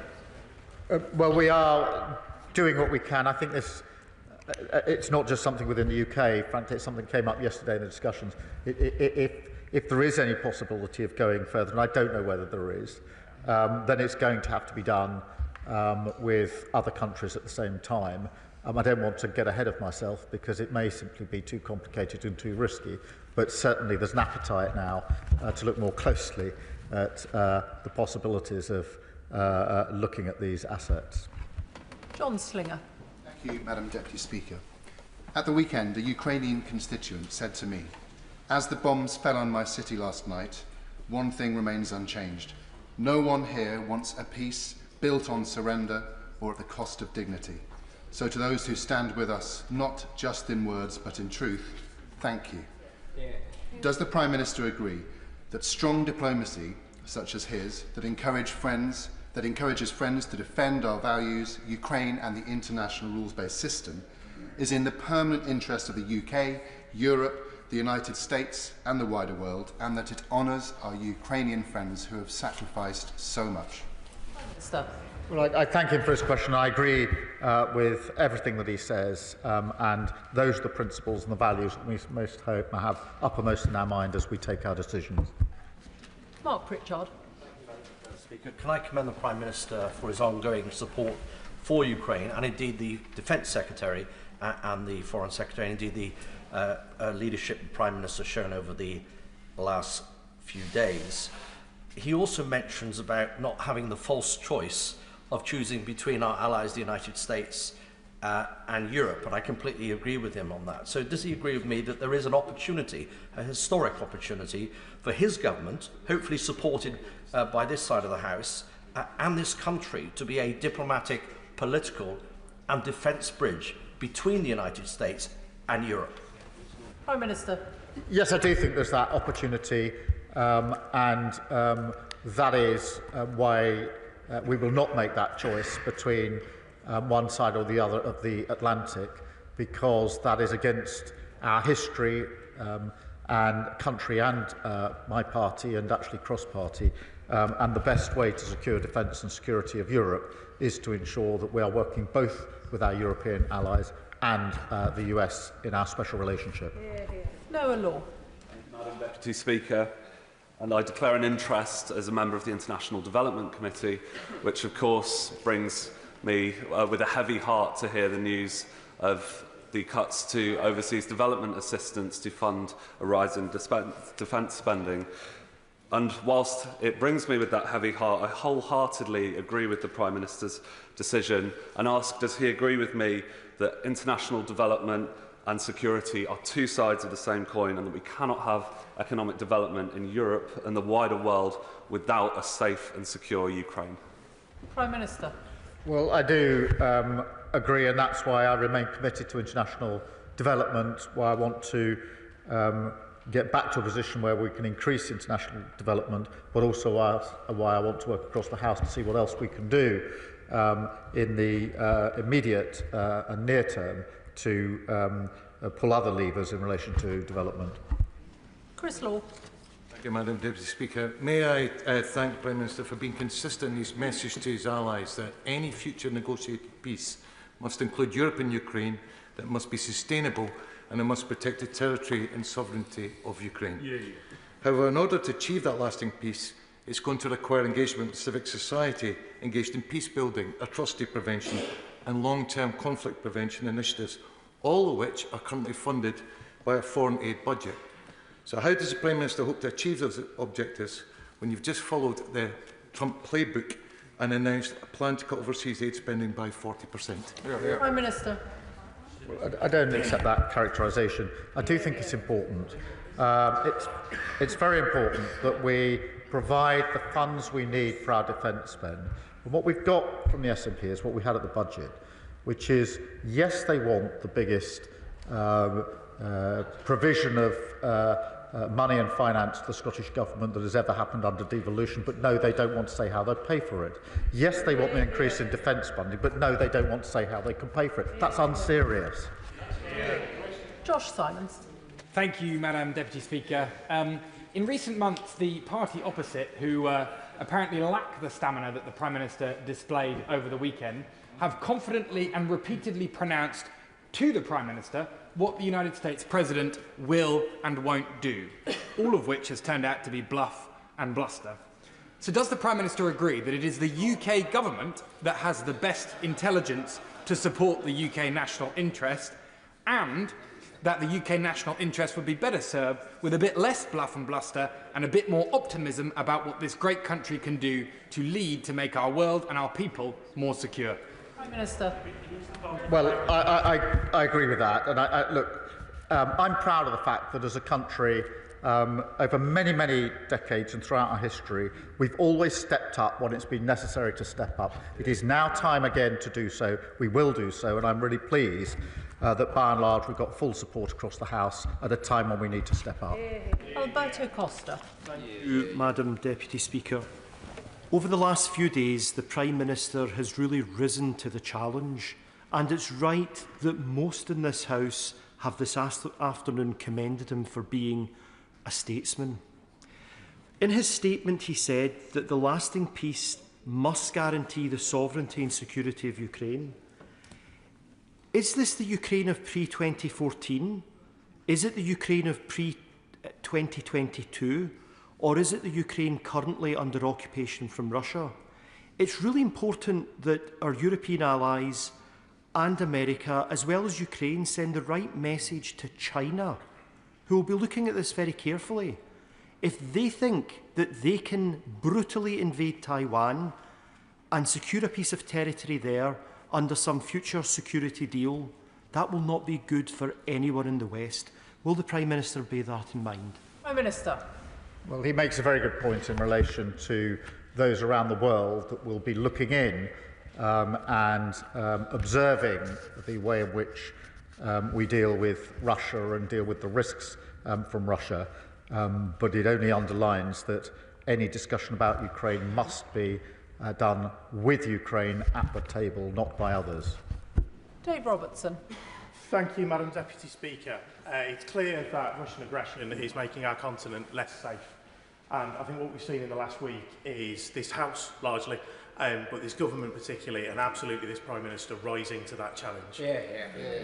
Well, we are doing what we can. I think this, it's not just something within the UK. Frankly, it's something that came up yesterday in the discussions. If there is any possibility of going further, and I don't know whether there is, then it's going to have to be done with other countries at the same time. I don't want to get ahead of myself because it may simply be too complicated and too risky, but certainly there's an appetite now to look more closely at the possibilities of looking at these assets. John Slinger. Thank you, Madam Deputy Speaker. At the weekend, a Ukrainian constituent said to me, "As the bombs fell on my city last night, one thing remains unchanged. No one here wants a peace built on surrender or at the cost of dignity. So to those who stand with us, not just in words but in truth, thank you. Does the Prime Minister agree that strong diplomacy, such as his, that encourages friends to defend our values, Ukraine and the international rules-based system, is in the permanent interest of the UK, Europe, the United States and the wider world, and that it honours our Ukrainian friends who have sacrificed so much? Well, I thank him for his question. I agree with everything that he says, and those are the principles and the values that we most hope have uppermost in our mind as we take our decisions. Mark Pritchard. Speaker, can I commend the Prime Minister for his ongoing support for Ukraine, and indeed the Defence Secretary and the Foreign Secretary, and indeed the leadership the Prime Minister has shown over the last few days. He also mentions about not having the false choice of choosing between our allies, the United States and Europe, and I completely agree with him on that. So does he agree with me that there is an opportunity, a historic opportunity, for his government, hopefully supported by this side of the House, and this country to be a diplomatic, political and defence bridge between the United States and Europe? Prime Minister. Yes, I do think there's that opportunity, and that is why we will not make that choice between one side or the other of the Atlantic, because that is against our history and country and my party and actually cross-party. And the best way to secure defence and security of Europe is to ensure that we are working both with our European allies and the US in our special relationship. Noah Law. Madam Deputy Speaker, and I declare an interest as a member of the International Development Committee, which of course brings me with a heavy heart to hear the news of the cuts to overseas development assistance to fund a rise in defence spending. And whilst it brings me with that heavy heart, I wholeheartedly agree with the Prime Minister's decision and ask, does he agree with me that international development and security are two sides of the same coin, and that we cannot have economic development in Europe and the wider world without a safe and secure Ukraine? Prime Minister. Well, I do agree, and that's why I remain committed to international development, why I want to get back to a position where we can increase international development, but also why I want to work across the House to see what else we can do in the immediate and near term to pull other levers in relation to development. Chris Law. Thank you, Madam Deputy Speaker. May I thank the Prime Minister for being consistent in his message to his allies that any future negotiated peace must include Europe and Ukraine, that must be sustainable, and it must protect the territory and sovereignty of Ukraine. However, in order to achieve that lasting peace, it's going to require engagement with civic society engaged in peace building, atrocity prevention and long-term conflict prevention initiatives, all of which are currently funded by a foreign aid budget. So how does the Prime Minister hope to achieve those objectives when you've just followed the Trump playbook and announced a plan to cut overseas aid spending by 40%? Prime Minister. I don't accept that characterisation. I do think it's important. It's very important that we provide the funds we need for our defence spend. And what we've got from the SNP is what we had at the budget, which is, yes, they want the biggest provision of money and finance to the Scottish Government that has ever happened under devolution, but no, they don't want to say how they pay for it. Yes, they want the increase in defence funding, but no, they don't want to say how they can pay for it. That's unserious. Josh Simons. Thank you, Madam Deputy Speaker. In recent months, the party opposite, who apparently lack the stamina that the Prime Minister displayed over the weekend, have confidently and repeatedly pronounced to the Prime Minister what the United States President will and won't do, all of which has turned out to be bluff and bluster. So does the Prime Minister agree that it is the UK government that has the best intelligence to support the UK national interest, and that the UK national interest would be better served with a bit less bluff and bluster and a bit more optimism about what this great country can do to lead to make our world and our people more secure? Prime Minister. Well, I agree with that. And look, I'm proud of the fact that as a country over many, many decades and throughout our history, we've always stepped up when it's been necessary to step up. It is now time again to do so. We will do so, and I'm really pleased that by and large we've got full support across the House at a time when we need to step up. Alberto Costa. Thank you, Madam Deputy Speaker. Over the last few days, the Prime Minister has really risen to the challenge, and it's right that most in this House have this afternoon commended him for being a statesman. In his statement, he said that the lasting peace must guarantee the sovereignty and security of Ukraine. Is this the Ukraine of pre-2014? Is it the Ukraine of pre-2022? Or is it the Ukraine currently under occupation from Russia? It's really important that our European allies and America, as well as Ukraine, send the right message to China, who will be looking at this very carefully. If they think that they can brutally invade Taiwan and secure a piece of territory there under some future security deal, that will not be good for anyone in the West. Will the Prime Minister bear that in mind? Prime Minister. Well, he makes a very good point in relation to those around the world that will be looking in and observing the way in which we deal with Russia and deal with the risks from Russia. But it only underlines that any discussion about Ukraine must be done with Ukraine at the table, not by others. Dave Robertson. Thank you, Madam Deputy Speaker. It's clear that Russian aggression is making our continent less safe. And I think what we've seen in the last week is this House, largely, but this government particularly, and absolutely this Prime Minister rising to that challenge.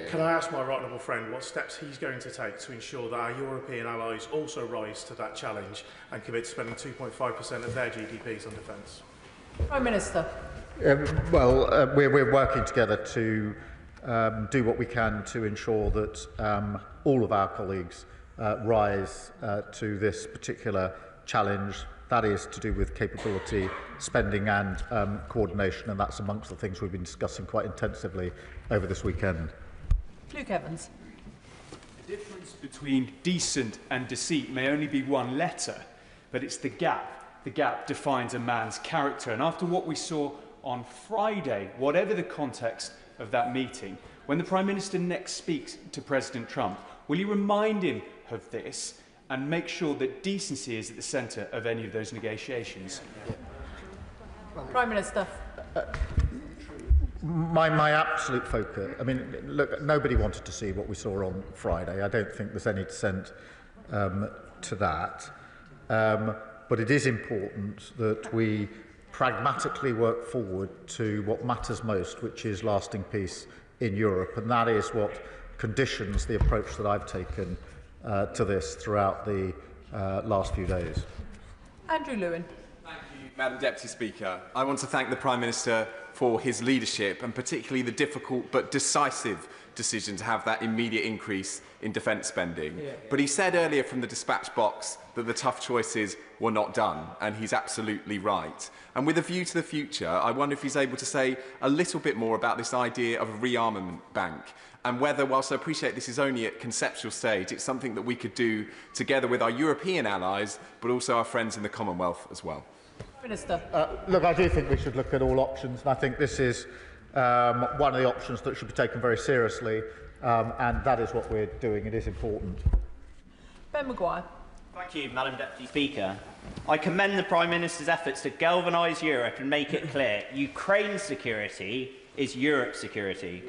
Can I ask my right honourable friend what steps he's going to take to ensure that our European allies also rise to that challenge and commit to spending 2.5% of their GDPs on defence? Prime Minister. We're working together to do what we can to ensure that all of our colleagues rise to this particular challenge. That is to do with capability, spending and coordination, and that's amongst the things we've been discussing quite intensively over this weekend. Luke Evans. The difference between decent and deceit may only be one letter, but it's the gap. The gap defines a man's character, and after what we saw on Friday, whatever the context of that meeting, when the Prime Minister next speaks to President Trump, will you remind him of this and make sure that decency is at the centre of any of those negotiations? Prime Minister. My absolute focus, I mean, look, nobody wanted to see what we saw on Friday. I don't think there's any dissent to that. But it is important that we pragmatically work forward to what matters most, which is lasting peace in Europe. And that is what conditions the approach that I've taken to this throughout the last few days. Andrew Lewin. Thank you, Madam Deputy Speaker. I want to thank the Prime Minister for his leadership and particularly the difficult but decisive decision to have that immediate increase in defence spending. But he said earlier from the dispatch box that the tough choices were not done, and he's absolutely right. And with a view to the future, I wonder if he's able to say a little bit more about this idea of a rearmament bank, and whether, whilst I appreciate this is only at conceptual stage, it's something that we could do together with our European allies, but also our friends in the Commonwealth as well. Minister. Look, I do think we should look at all options, and I think this is one of the options that should be taken very seriously, and that is what we're doing. It is important. Ben Maguire. Thank you, Madam Deputy Speaker. I commend the Prime Minister's efforts to galvanise Europe and make it clear Ukraine's security is Europe's security.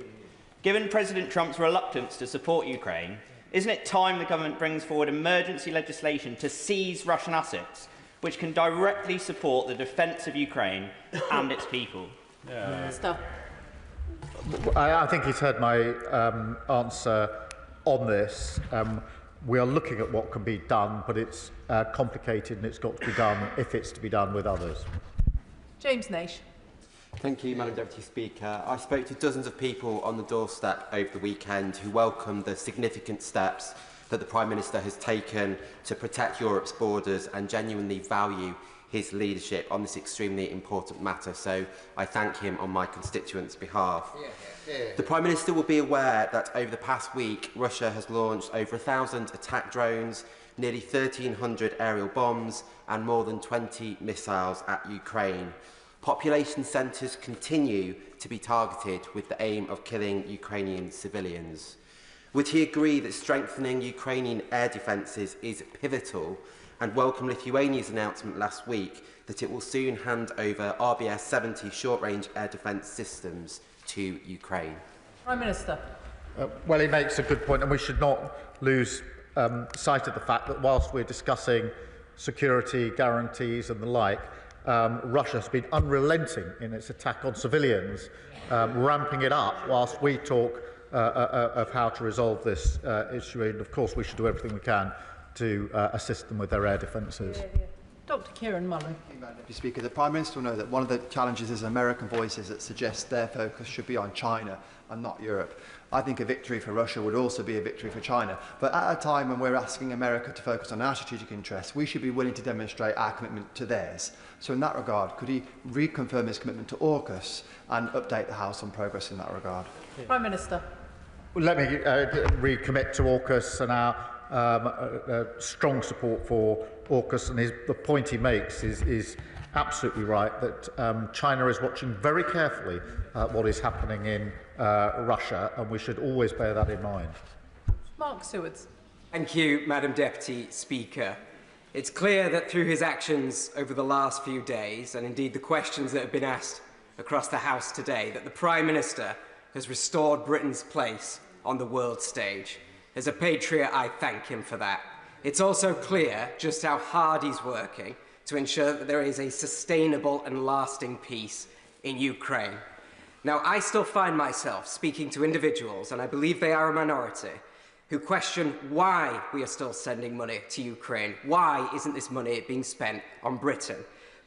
Given President Trump's reluctance to support Ukraine, isn't it time the government brings forward emergency legislation to seize Russian assets, which can directly support the defence of Ukraine and its people? Minister. I think he's heard my answer on this. We are looking at what can be done, but it's complicated and it's got to be done if it's to be done with others. James Naish. Thank you, Madam Deputy Speaker. I spoke to dozens of people on the doorstep over the weekend who welcomed the significant steps that the Prime Minister has taken to protect Europe's borders and genuinely value his leadership on this extremely important matter. So I thank him on my constituents' behalf. The Prime Minister will be aware that over the past week, Russia has launched over 1,000 attack drones, nearly 1,300 aerial bombs and more than 20 missiles at Ukraine. Population centres continue to be targeted with the aim of killing Ukrainian civilians. Would he agree that strengthening Ukrainian air defences is pivotal, and welcome Lithuania's announcement last week that it will soon hand over RBS-70 short-range air defence systems to Ukraine? Prime Minister. Well, he makes a good point, and we should not lose sight of the fact that whilst we're discussing security guarantees and the like, Russia has been unrelenting in its attack on civilians, ramping it up whilst we talk of how to resolve this issue. And of course, we should do everything we can to assist them with their air defences. Dr. Kieran Mullen. Deputy Speaker, the Prime Minister will know that one of the challenges is American voices that suggest their focus should be on China and not Europe. I think a victory for Russia would also be a victory for China. But at a time when we're asking America to focus on our strategic interests, we should be willing to demonstrate our commitment to theirs. So in that regard, could he reconfirm his commitment to AUKUS and update the House on progress in that regard? Prime Minister. Well, let me recommit to AUKUS and our strong support for AUKUS, and the point he makes is absolutely right, that China is watching very carefully what is happening in Russia, and we should always bear that in mind. Mark Sewards. Thank you, Madam Deputy Speaker. It's clear that through his actions over the last few days, and indeed the questions that have been asked across the House today, that the Prime Minister has restored Britain's place on the world stage. As a patriot, I thank him for that. It's also clear just how hard he's working to ensure that there is a sustainable and lasting peace in Ukraine. Now, I still find myself speaking to individuals, and I believe they are a minority, who question why we are still sending money to Ukraine. Why isn't this money being spent on Britain?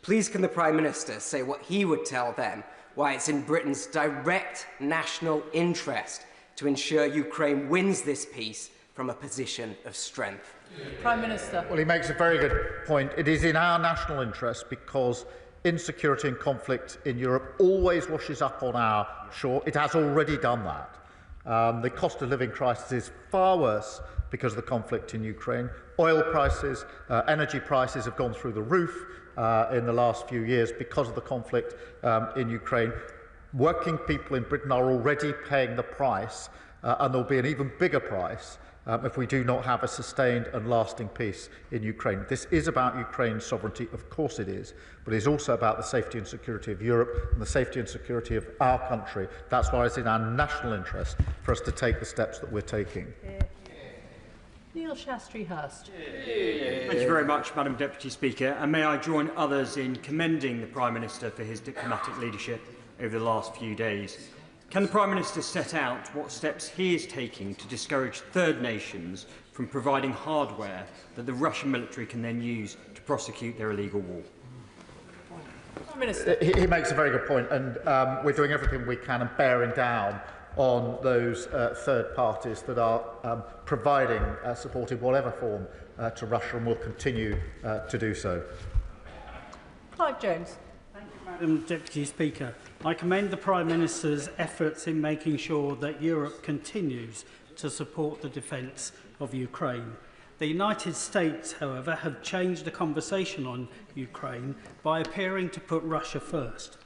Please can the Prime Minister say what he would tell them, why it's in Britain's direct national interest to ensure Ukraine wins this peace from a position of strength? Prime Minister. Well, he makes a very good point. It is in our national interest because insecurity and conflict in Europe always washes up on our shore. It has already done that. The cost of living crisis is far worse because of the conflict in Ukraine. Oil prices, energy prices have gone through the roof in the last few years because of the conflict in Ukraine. Working people in Britain are already paying the price, and there will be an even bigger price if we do not have a sustained and lasting peace in Ukraine. This is about Ukraine's sovereignty, of course it is, but it is also about the safety and security of Europe and the safety and security of our country. That's why it's in our national interest for us to take the steps that we're taking. Neil Shastri-Hurst. Thank you very much, Madam Deputy Speaker, and may I join others in commending the Prime Minister for his diplomatic leadership over the last few days. Can the Prime Minister set out what steps he is taking to discourage third nations from providing hardware that the Russian military can then use to prosecute their illegal war? Prime Minister. He makes a very good point, and we're doing everything we can and bearing down on those third parties that are providing support in whatever form to Russia, and will continue to do so. Clive Jones. Madam Deputy Speaker, I commend the Prime Minister's efforts in making sure that Europe continues to support the defence of Ukraine. The United States, however, have changed the conversation on Ukraine by appearing to put Russia first.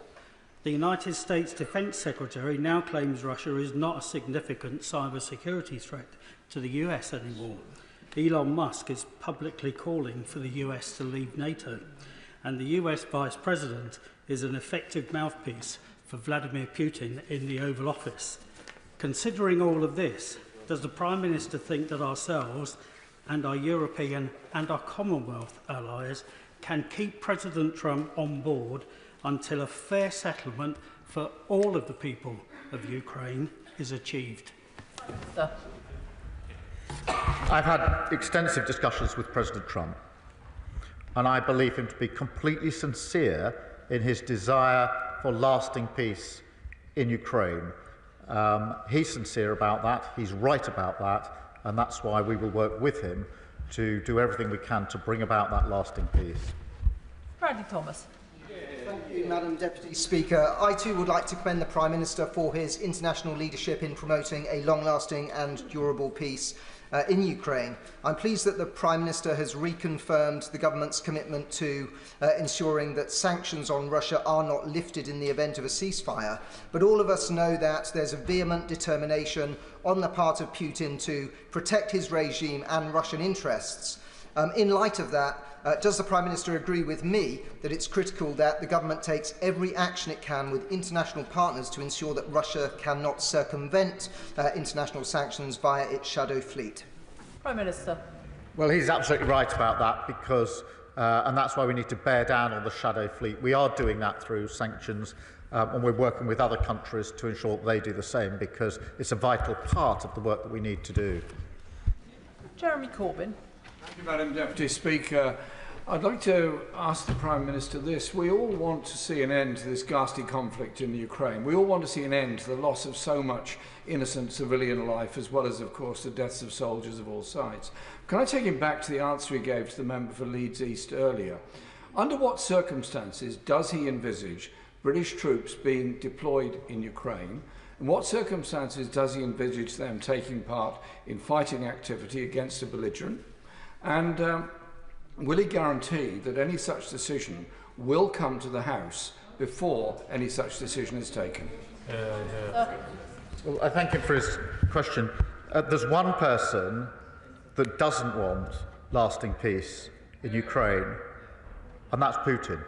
The United States Defence Secretary now claims Russia is not a significant cybersecurity threat to the US anymore. Elon Musk is publicly calling for the US to leave NATO, and the US Vice President is an effective mouthpiece for Vladimir Putin in the Oval Office. Considering all of this, does the Prime Minister think that ourselves and our European and our Commonwealth allies can keep President Trump on board until a fair settlement for all of the people of Ukraine is achieved? I've had extensive discussions with President Trump, and I believe him to be completely sincere in his desire for lasting peace in Ukraine. He's sincere about that, he's right about that, and that's why we will work with him to do everything we can to bring about that lasting peace. Bradley Thomas. Thank you, Madam Deputy Speaker. I too would like to commend the Prime Minister for his international leadership in promoting a long-lasting and durable peace in Ukraine. I'm pleased that the Prime Minister has reconfirmed the government's commitment to ensuring that sanctions on Russia are not lifted in the event of a ceasefire. But all of us know that there's a vehement determination on the part of Putin to protect his regime and Russian interests. In light of that, does the Prime Minister agree with me that it's critical that the government takes every action it can with international partners to ensure that Russia cannot circumvent international sanctions via its shadow fleet? Prime Minister. Well, he's absolutely right about that because, and that's why we need to bear down on the shadow fleet. We are doing that through sanctions and we're working with other countries to ensure that they do the same because it's a vital part of the work that we need to do. Jeremy Corbyn. Thank you, Madam Deputy Speaker. I'd like to ask the Prime Minister this. We all want to see an end to this ghastly conflict in Ukraine. We all want to see an end to the loss of so much innocent civilian life, as well as, of course, the deaths of soldiers of all sides. Can I take him back to the answer he gave to the member for Leeds East earlier? Under what circumstances does he envisage British troops being deployed in Ukraine? In what circumstances does he envisage them taking part in fighting activity against a belligerent? And will he guarantee that any such decision will come to the House before any such decision is taken? Well, I thank him for his question. There's one person that doesn't want lasting peace in Ukraine, and that's Putin.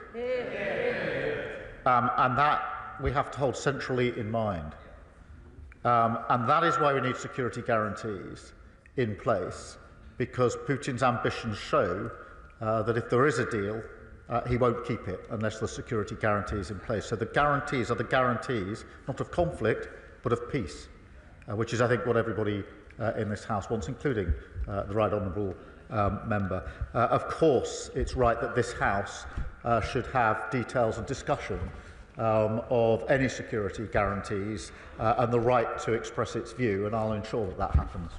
And that we have to hold centrally in mind. And that is why we need security guarantees in place, because Putin's ambitions show that if there is a deal, he won't keep it unless the security guarantees in place. So the guarantees are the guarantees, not of conflict, but of peace, which is, I think, what everybody in this House wants, including the Right Honourable Member. Of course, it's right that this House should have details and discussion of any security guarantees and the right to express its view, and I'll ensure that that happens.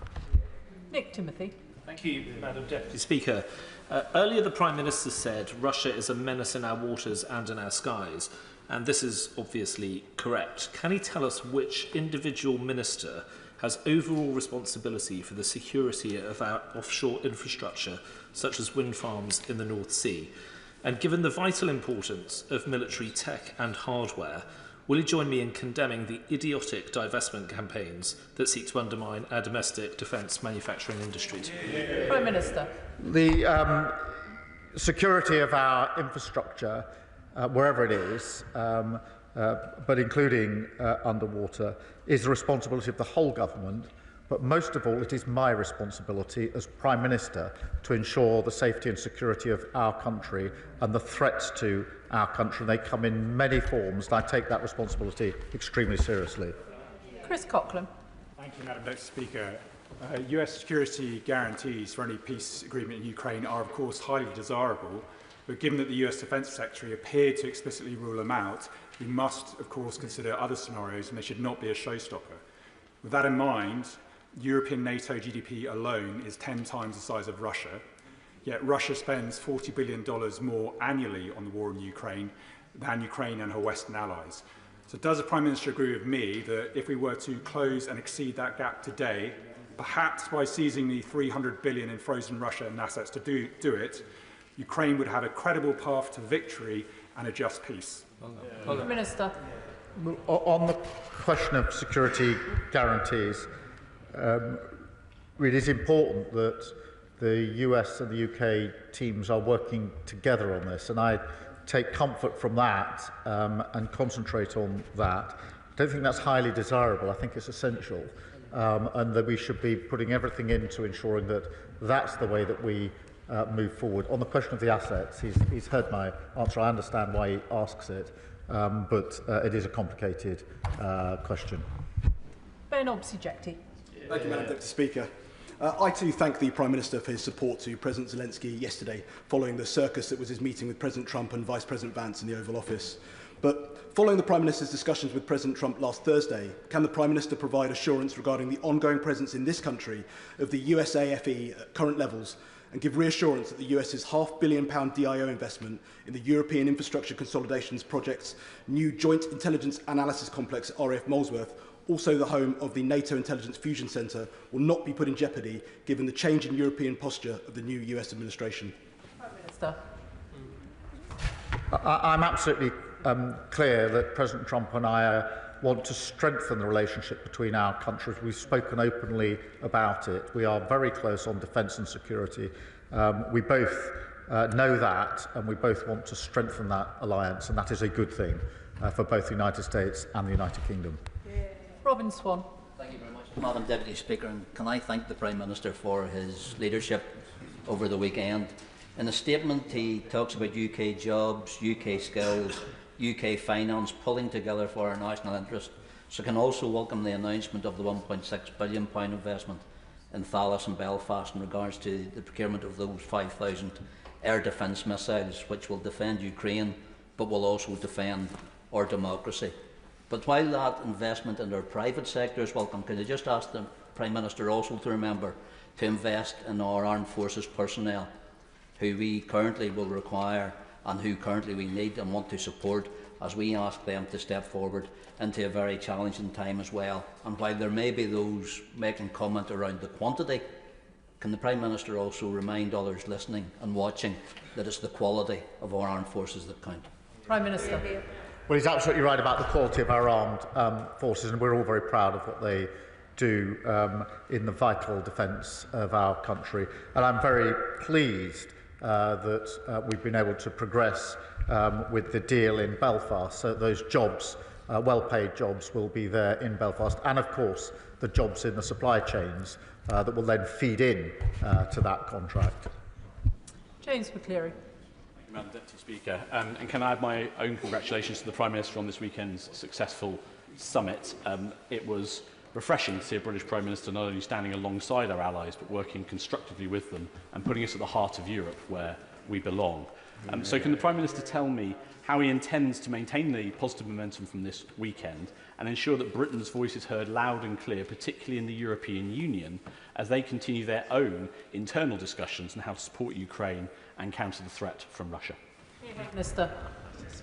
Nick Timothy. Thank you, Madam Deputy Speaker. Earlier, the Prime Minister said Russia is a menace in our waters and in our skies, and this is obviously correct. Can he tell us which individual minister has overall responsibility for the security of our offshore infrastructure, such as wind farms in the North Sea? And given the vital importance of military tech and hardware, will you join me in condemning the idiotic divestment campaigns that seek to undermine our domestic defence manufacturing industries? Prime Minister. The security of our infrastructure, wherever it is, but including underwater, is the responsibility of the whole government. But most of all, it is my responsibility as Prime Minister to ensure the safety and security of our country and the threats to our country. They come in many forms, and I take that responsibility extremely seriously. Chris Coughlin. Thank you, Madam Deputy Speaker. US security guarantees for any peace agreement in Ukraine are, of course, highly desirable, but given that the US Defence Secretary appeared to explicitly rule them out, we must, of course, consider other scenarios, and they should not be a showstopper. With that in mind, European NATO GDP alone is 10 times the size of Russia, yet Russia spends $40 billion more annually on the war in Ukraine than Ukraine and her Western allies. So does the Prime Minister agree with me that if we were to close and exceed that gap today, perhaps by seizing the $300 billion in frozen Russian assets to do it, Ukraine would have a credible path to victory and a just peace? Prime Minister. On the question of security guarantees, it is important that the US and the UK teams are working together on this, and I take comfort from that and concentrate on that. I don't think that's highly desirable. I think it's essential, and that we should be putting everything into ensuring that that's the way that we move forward. On the question of the assets, he's heard my answer. I understand why he asks it, but it is a complicated question. Ben Obsijekti. Thank you, Madam Deputy Speaker. I too thank the Prime Minister for his support to President Zelensky yesterday, following the circus that was his meeting with President Trump and Vice President Vance in the Oval Office. But following the Prime Minister's discussions with President Trump last Thursday, can the Prime Minister provide assurance regarding the ongoing presence in this country of the USAFE at current levels, and give reassurance that the US's £500 million DIO investment in the European Infrastructure Consolidations Project's new Joint Intelligence Analysis Complex at RAF Molesworth, also the home of the NATO Intelligence Fusion Centre, will not be put in jeopardy given the change in European posture of the new US administration? Prime Minister. I'm absolutely clear that President Trump and I want to strengthen the relationship between our countries. We've spoken openly about it. We are very close on defence and security. We both know that, and we both want to strengthen that alliance, and that is a good thing for both the United States and the United Kingdom. Robin Swan. Thank you very much, Madam Deputy Speaker, and can I thank the Prime Minister for his leadership over the weekend. In a statement, he talks about UK jobs, UK skills, UK finance pulling together for our national interest. So I can also welcome the announcement of the £1.6 billion investment in Thales and Belfast in regards to the procurement of those 5,000 air defence missiles, which will defend Ukraine, but will also defend our democracy. But while that investment in our private sector is welcome, can I just ask the Prime Minister also to remember to invest in our armed forces personnel, who we currently will require and who currently we need and want to support, as we ask them to step forward into a very challenging time as well. And while there may be those making comment around the quantity, can the Prime Minister also remind others listening and watching that it's the quality of our armed forces that count? Prime Minister. Well, he's absolutely right about the quality of our armed forces, and we're all very proud of what they do in the vital defence of our country. And I'm very pleased that we've been able to progress with the deal in Belfast, so those jobs, well-paid jobs, will be there in Belfast, and of course the jobs in the supply chains that will then feed in to that contract. James McCleary. Madam Deputy Speaker, and can I add my own congratulations to the Prime Minister on this weekend's successful summit. It was refreshing to see a British Prime Minister not only standing alongside our allies but working constructively with them and putting us at the heart of Europe where we belong. So can the Prime Minister tell me how he intends to maintain the positive momentum from this weekend and ensure that Britain's voice is heard loud and clear, particularly in the European Union, as they continue their own internal discussions on how to support Ukraine and counter the threat from Russia? Minister.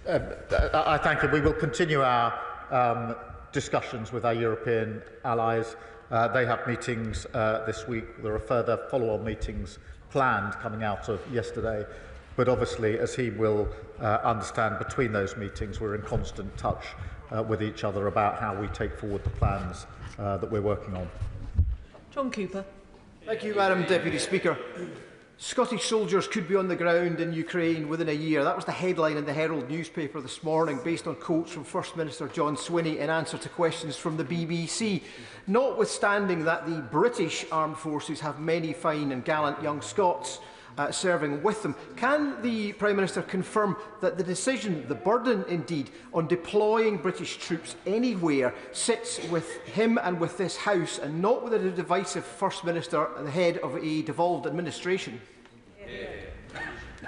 I thank you. We will continue our discussions with our European allies. They have meetings this week. There are further follow-on meetings planned coming out of yesterday. But obviously, as he will understand, between those meetings, we're in constant touch with each other about how we take forward the plans that we're working on. John Cooper. Thank you, Madam Deputy Speaker. Scottish soldiers could be on the ground in Ukraine within a year. That was the headline in the Herald newspaper this morning, based on quotes from First Minister John Swinney in answer to questions from the BBC. Notwithstanding that the British armed forces have many fine and gallant young Scots serving with them, can the Prime Minister confirm that the decision, the burden indeed, on deploying British troops anywhere sits with him and with this House, and not with a divisive First Minister and the head of a devolved administration?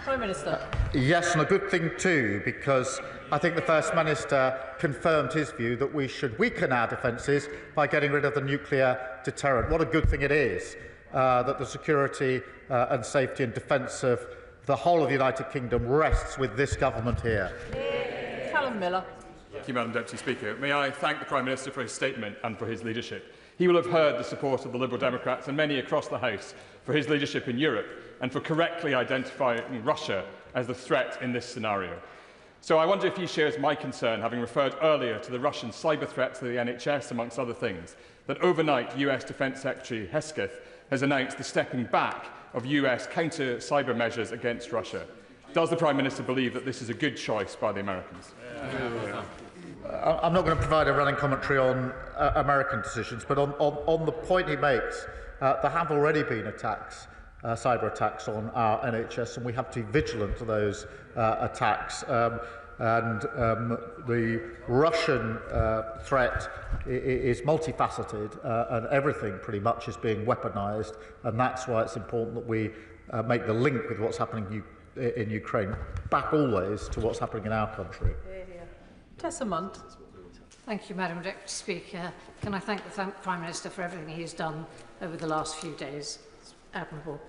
Prime Minister. Yes, and a good thing too, because I think the First Minister confirmed his view that we should weaken our defences by getting rid of the nuclear deterrent. What a good thing it is that the security and safety and defence of the whole of the United Kingdom rests with this government here. Callum Miller. Thank you, Madam Deputy Speaker. May I thank the Prime Minister for his statement and for his leadership. He will have heard the support of the Liberal Democrats and many across the House for his leadership in Europe and for correctly identifying Russia as the threat in this scenario. So I wonder if he shares my concern, having referred earlier to the Russian cyber threat to the NHS, amongst other things, that overnight US Defence Secretary Hesketh has announced the stepping back of US counter-cyber measures against Russia. Does the Prime Minister believe that this is a good choice by the Americans? I'm not going to provide a running commentary on American decisions, but on the point he makes, there have already been attacks, cyber attacks on our NHS, and we have to be vigilant to those attacks. The Russian threat is multifaceted, and everything pretty much is being weaponised, and that's why it's important that we make the link with what's happening in Ukraine back always to what's happening in our country. Tessa Munt. Thank you, Madam Deputy Speaker. Can I thank the Prime Minister for everything he has done over the last few days? It's admirable.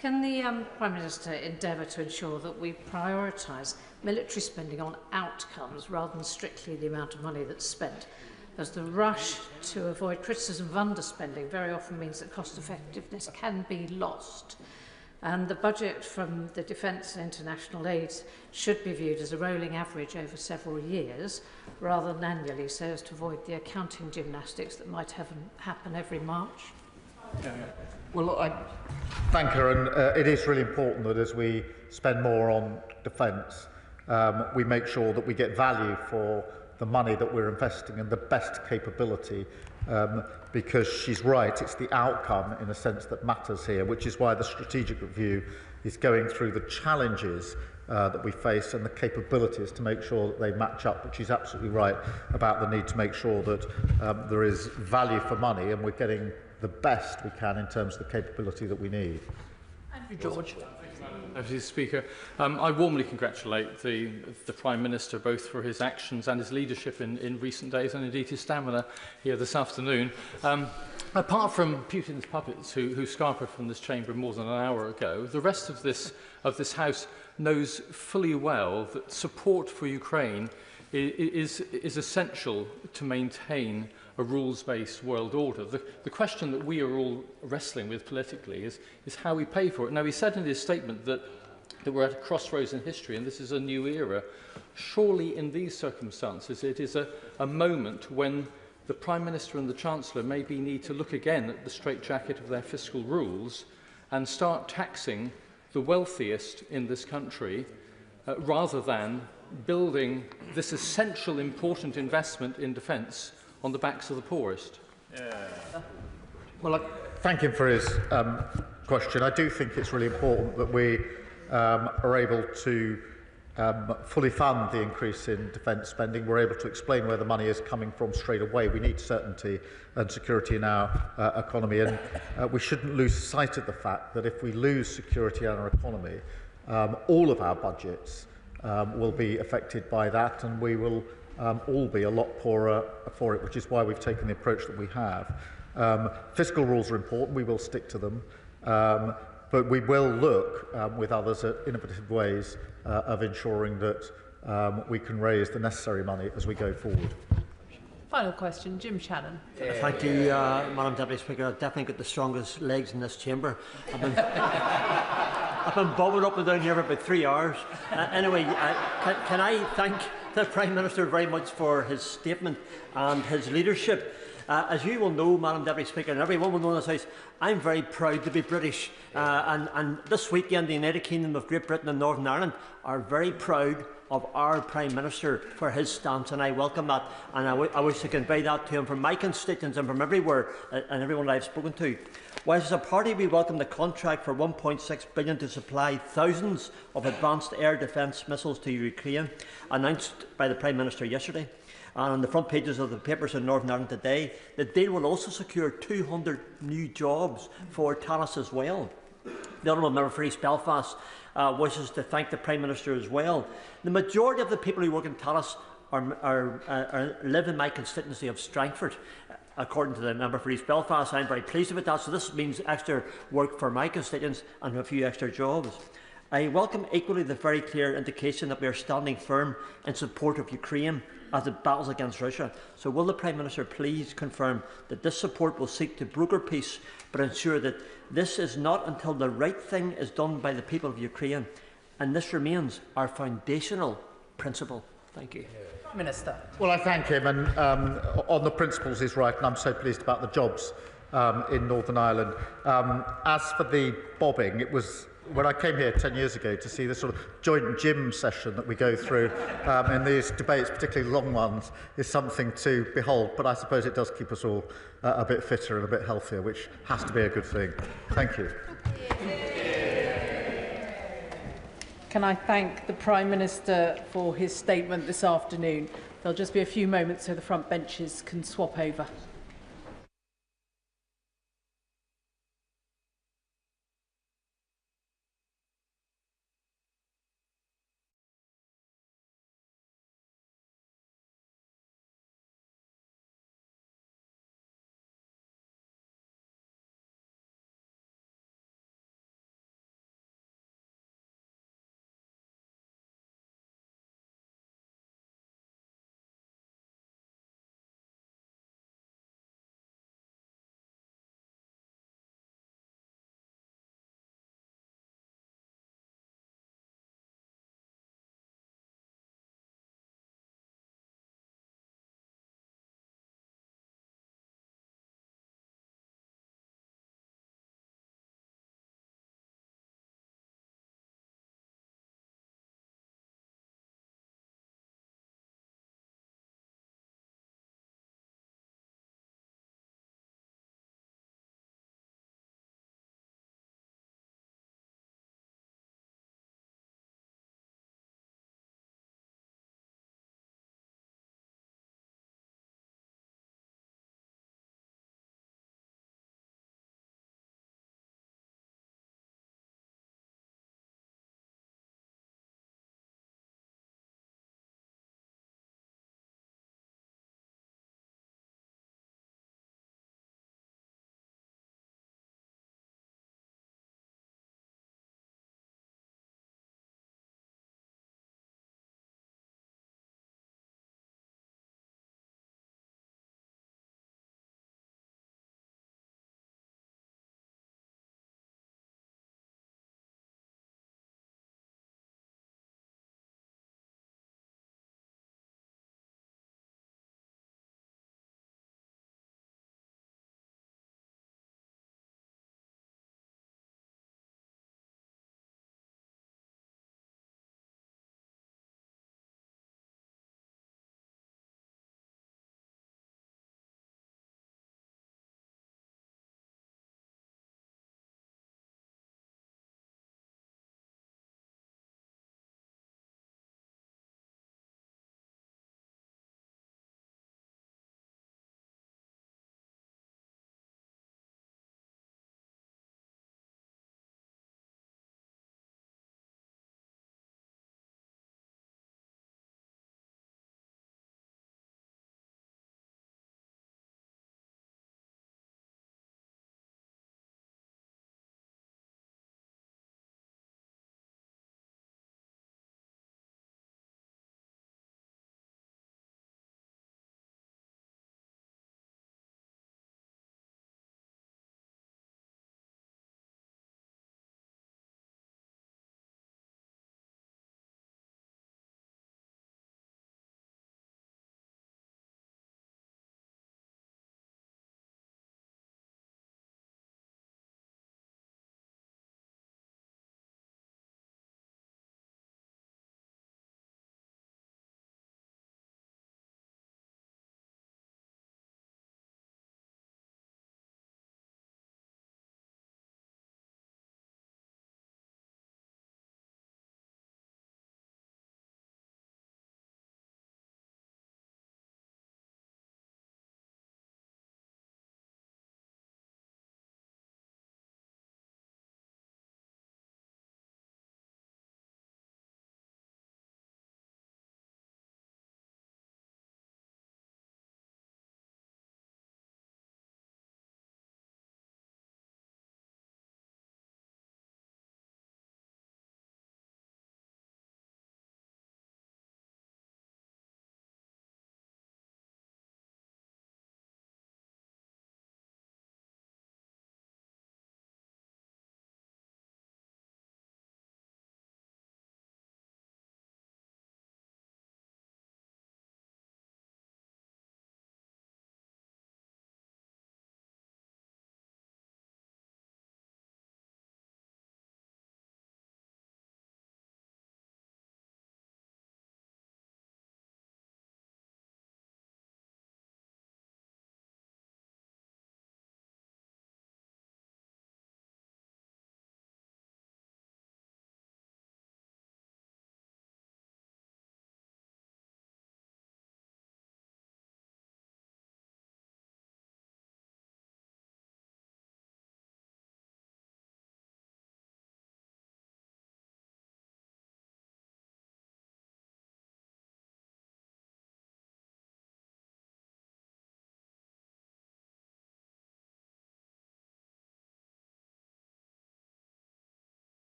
Can the Prime Minister endeavour to ensure that we prioritise military spending on outcomes rather than strictly the amount of money that's spent? As the rush to avoid criticism of underspending very often means that cost effectiveness can be lost. And the budget from the defence and international aid should be viewed as a rolling average over several years rather than annually, so as to avoid the accounting gymnastics that might happen every March. Well, I thank her, and it is really important that as we spend more on defence, we make sure that we get value for the money that we're investing and the best capability, because she's right, it's the outcome in a sense that matters here, which is why the strategic review is going through the challenges that we face and the capabilities to make sure that they match up. But she's absolutely right about the need to make sure that there is value for money and we're getting the best we can in terms of the capability that we need. Andrew George. Mr. Speaker, I warmly congratulate the Prime Minister both for his actions and his leadership in recent days, and indeed his stamina here this afternoon. Apart from Putin's puppets who scampered from this chamber more than an hour ago, the rest of this House knows fully well that support for Ukraine is essential to maintain a rules-based world order. The question that we are all wrestling with politically is how we pay for it. Now, he said in his statement that we're at a crossroads in history and this is a new era. Surely in these circumstances it is a moment when the Prime Minister and the Chancellor maybe need to look again at the straitjacket of their fiscal rules and start taxing the wealthiest in this country rather than building this essential, important investment in defence on the backs of the poorest. Well, I thank him for his question. I do think it's really important that we are able to fully fund the increase in defence spending. We're able to explain where the money is coming from straight away. We need certainty and security in our economy, and we shouldn't lose sight of the fact that if we lose security in our economy, all of our budgets will be affected by that, and we will all be a lot poorer for it, which is why we've taken the approach that we have. Fiscal rules are important. We will stick to them. But we will look with others at innovative ways of ensuring that we can raise the necessary money as we go forward. Final question, Jim Shannon. Thank you, Madam Deputy Speaker. I've definitely got the strongest legs in this chamber. I've been bobbing up and down here for about 3 hours. Anyway, can I thank the Prime Minister very much for his statement and his leadership. As you will know, Madam Deputy Speaker, and everyone will know in this House, I'm very proud to be British. And this weekend, the United Kingdom of Great Britain and Northern Ireland are very proud of our Prime Minister for his stance, and I welcome that. And I wish to convey that to him from my constituents and from everywhere and everyone I've spoken to. Whilst as a party we welcome the contract for £1.6 billion to supply thousands of advanced air defence missiles to Ukraine, announced by the Prime Minister yesterday, and on the front pages of the papers in Northern Ireland today, the deal will also secure 200 new jobs for Talis as well. The Honourable Member for East Belfast wishes to thank the Prime Minister as well. The majority of the people who work in Talis live in my constituency of Strangford. According to the member for East Belfast, I'm very pleased with that. So this means extra work for my constituents and a few extra jobs. I welcome equally the very clear indication that we are standing firm in support of Ukraine as it battles against Russia. So will the Prime Minister please confirm that this support will seek to broker peace, but ensure that this is not until the right thing is done by the people of Ukraine, and this remains our foundational principle. Thank you. Minister. Well, I thank him, and on the principles he's right, and I'm so pleased about the jobs in Northern Ireland. As for the bobbing, it was when I came here 10 years ago to see this sort of joint gym session that we go through in these debates, particularly long ones, is something to behold. But I suppose it does keep us all a bit fitter and a bit healthier, which has to be a good thing. Thank you. Can I thank the Prime Minister for his statement this afternoon? There'll just be a few moments so the front benches can swap over.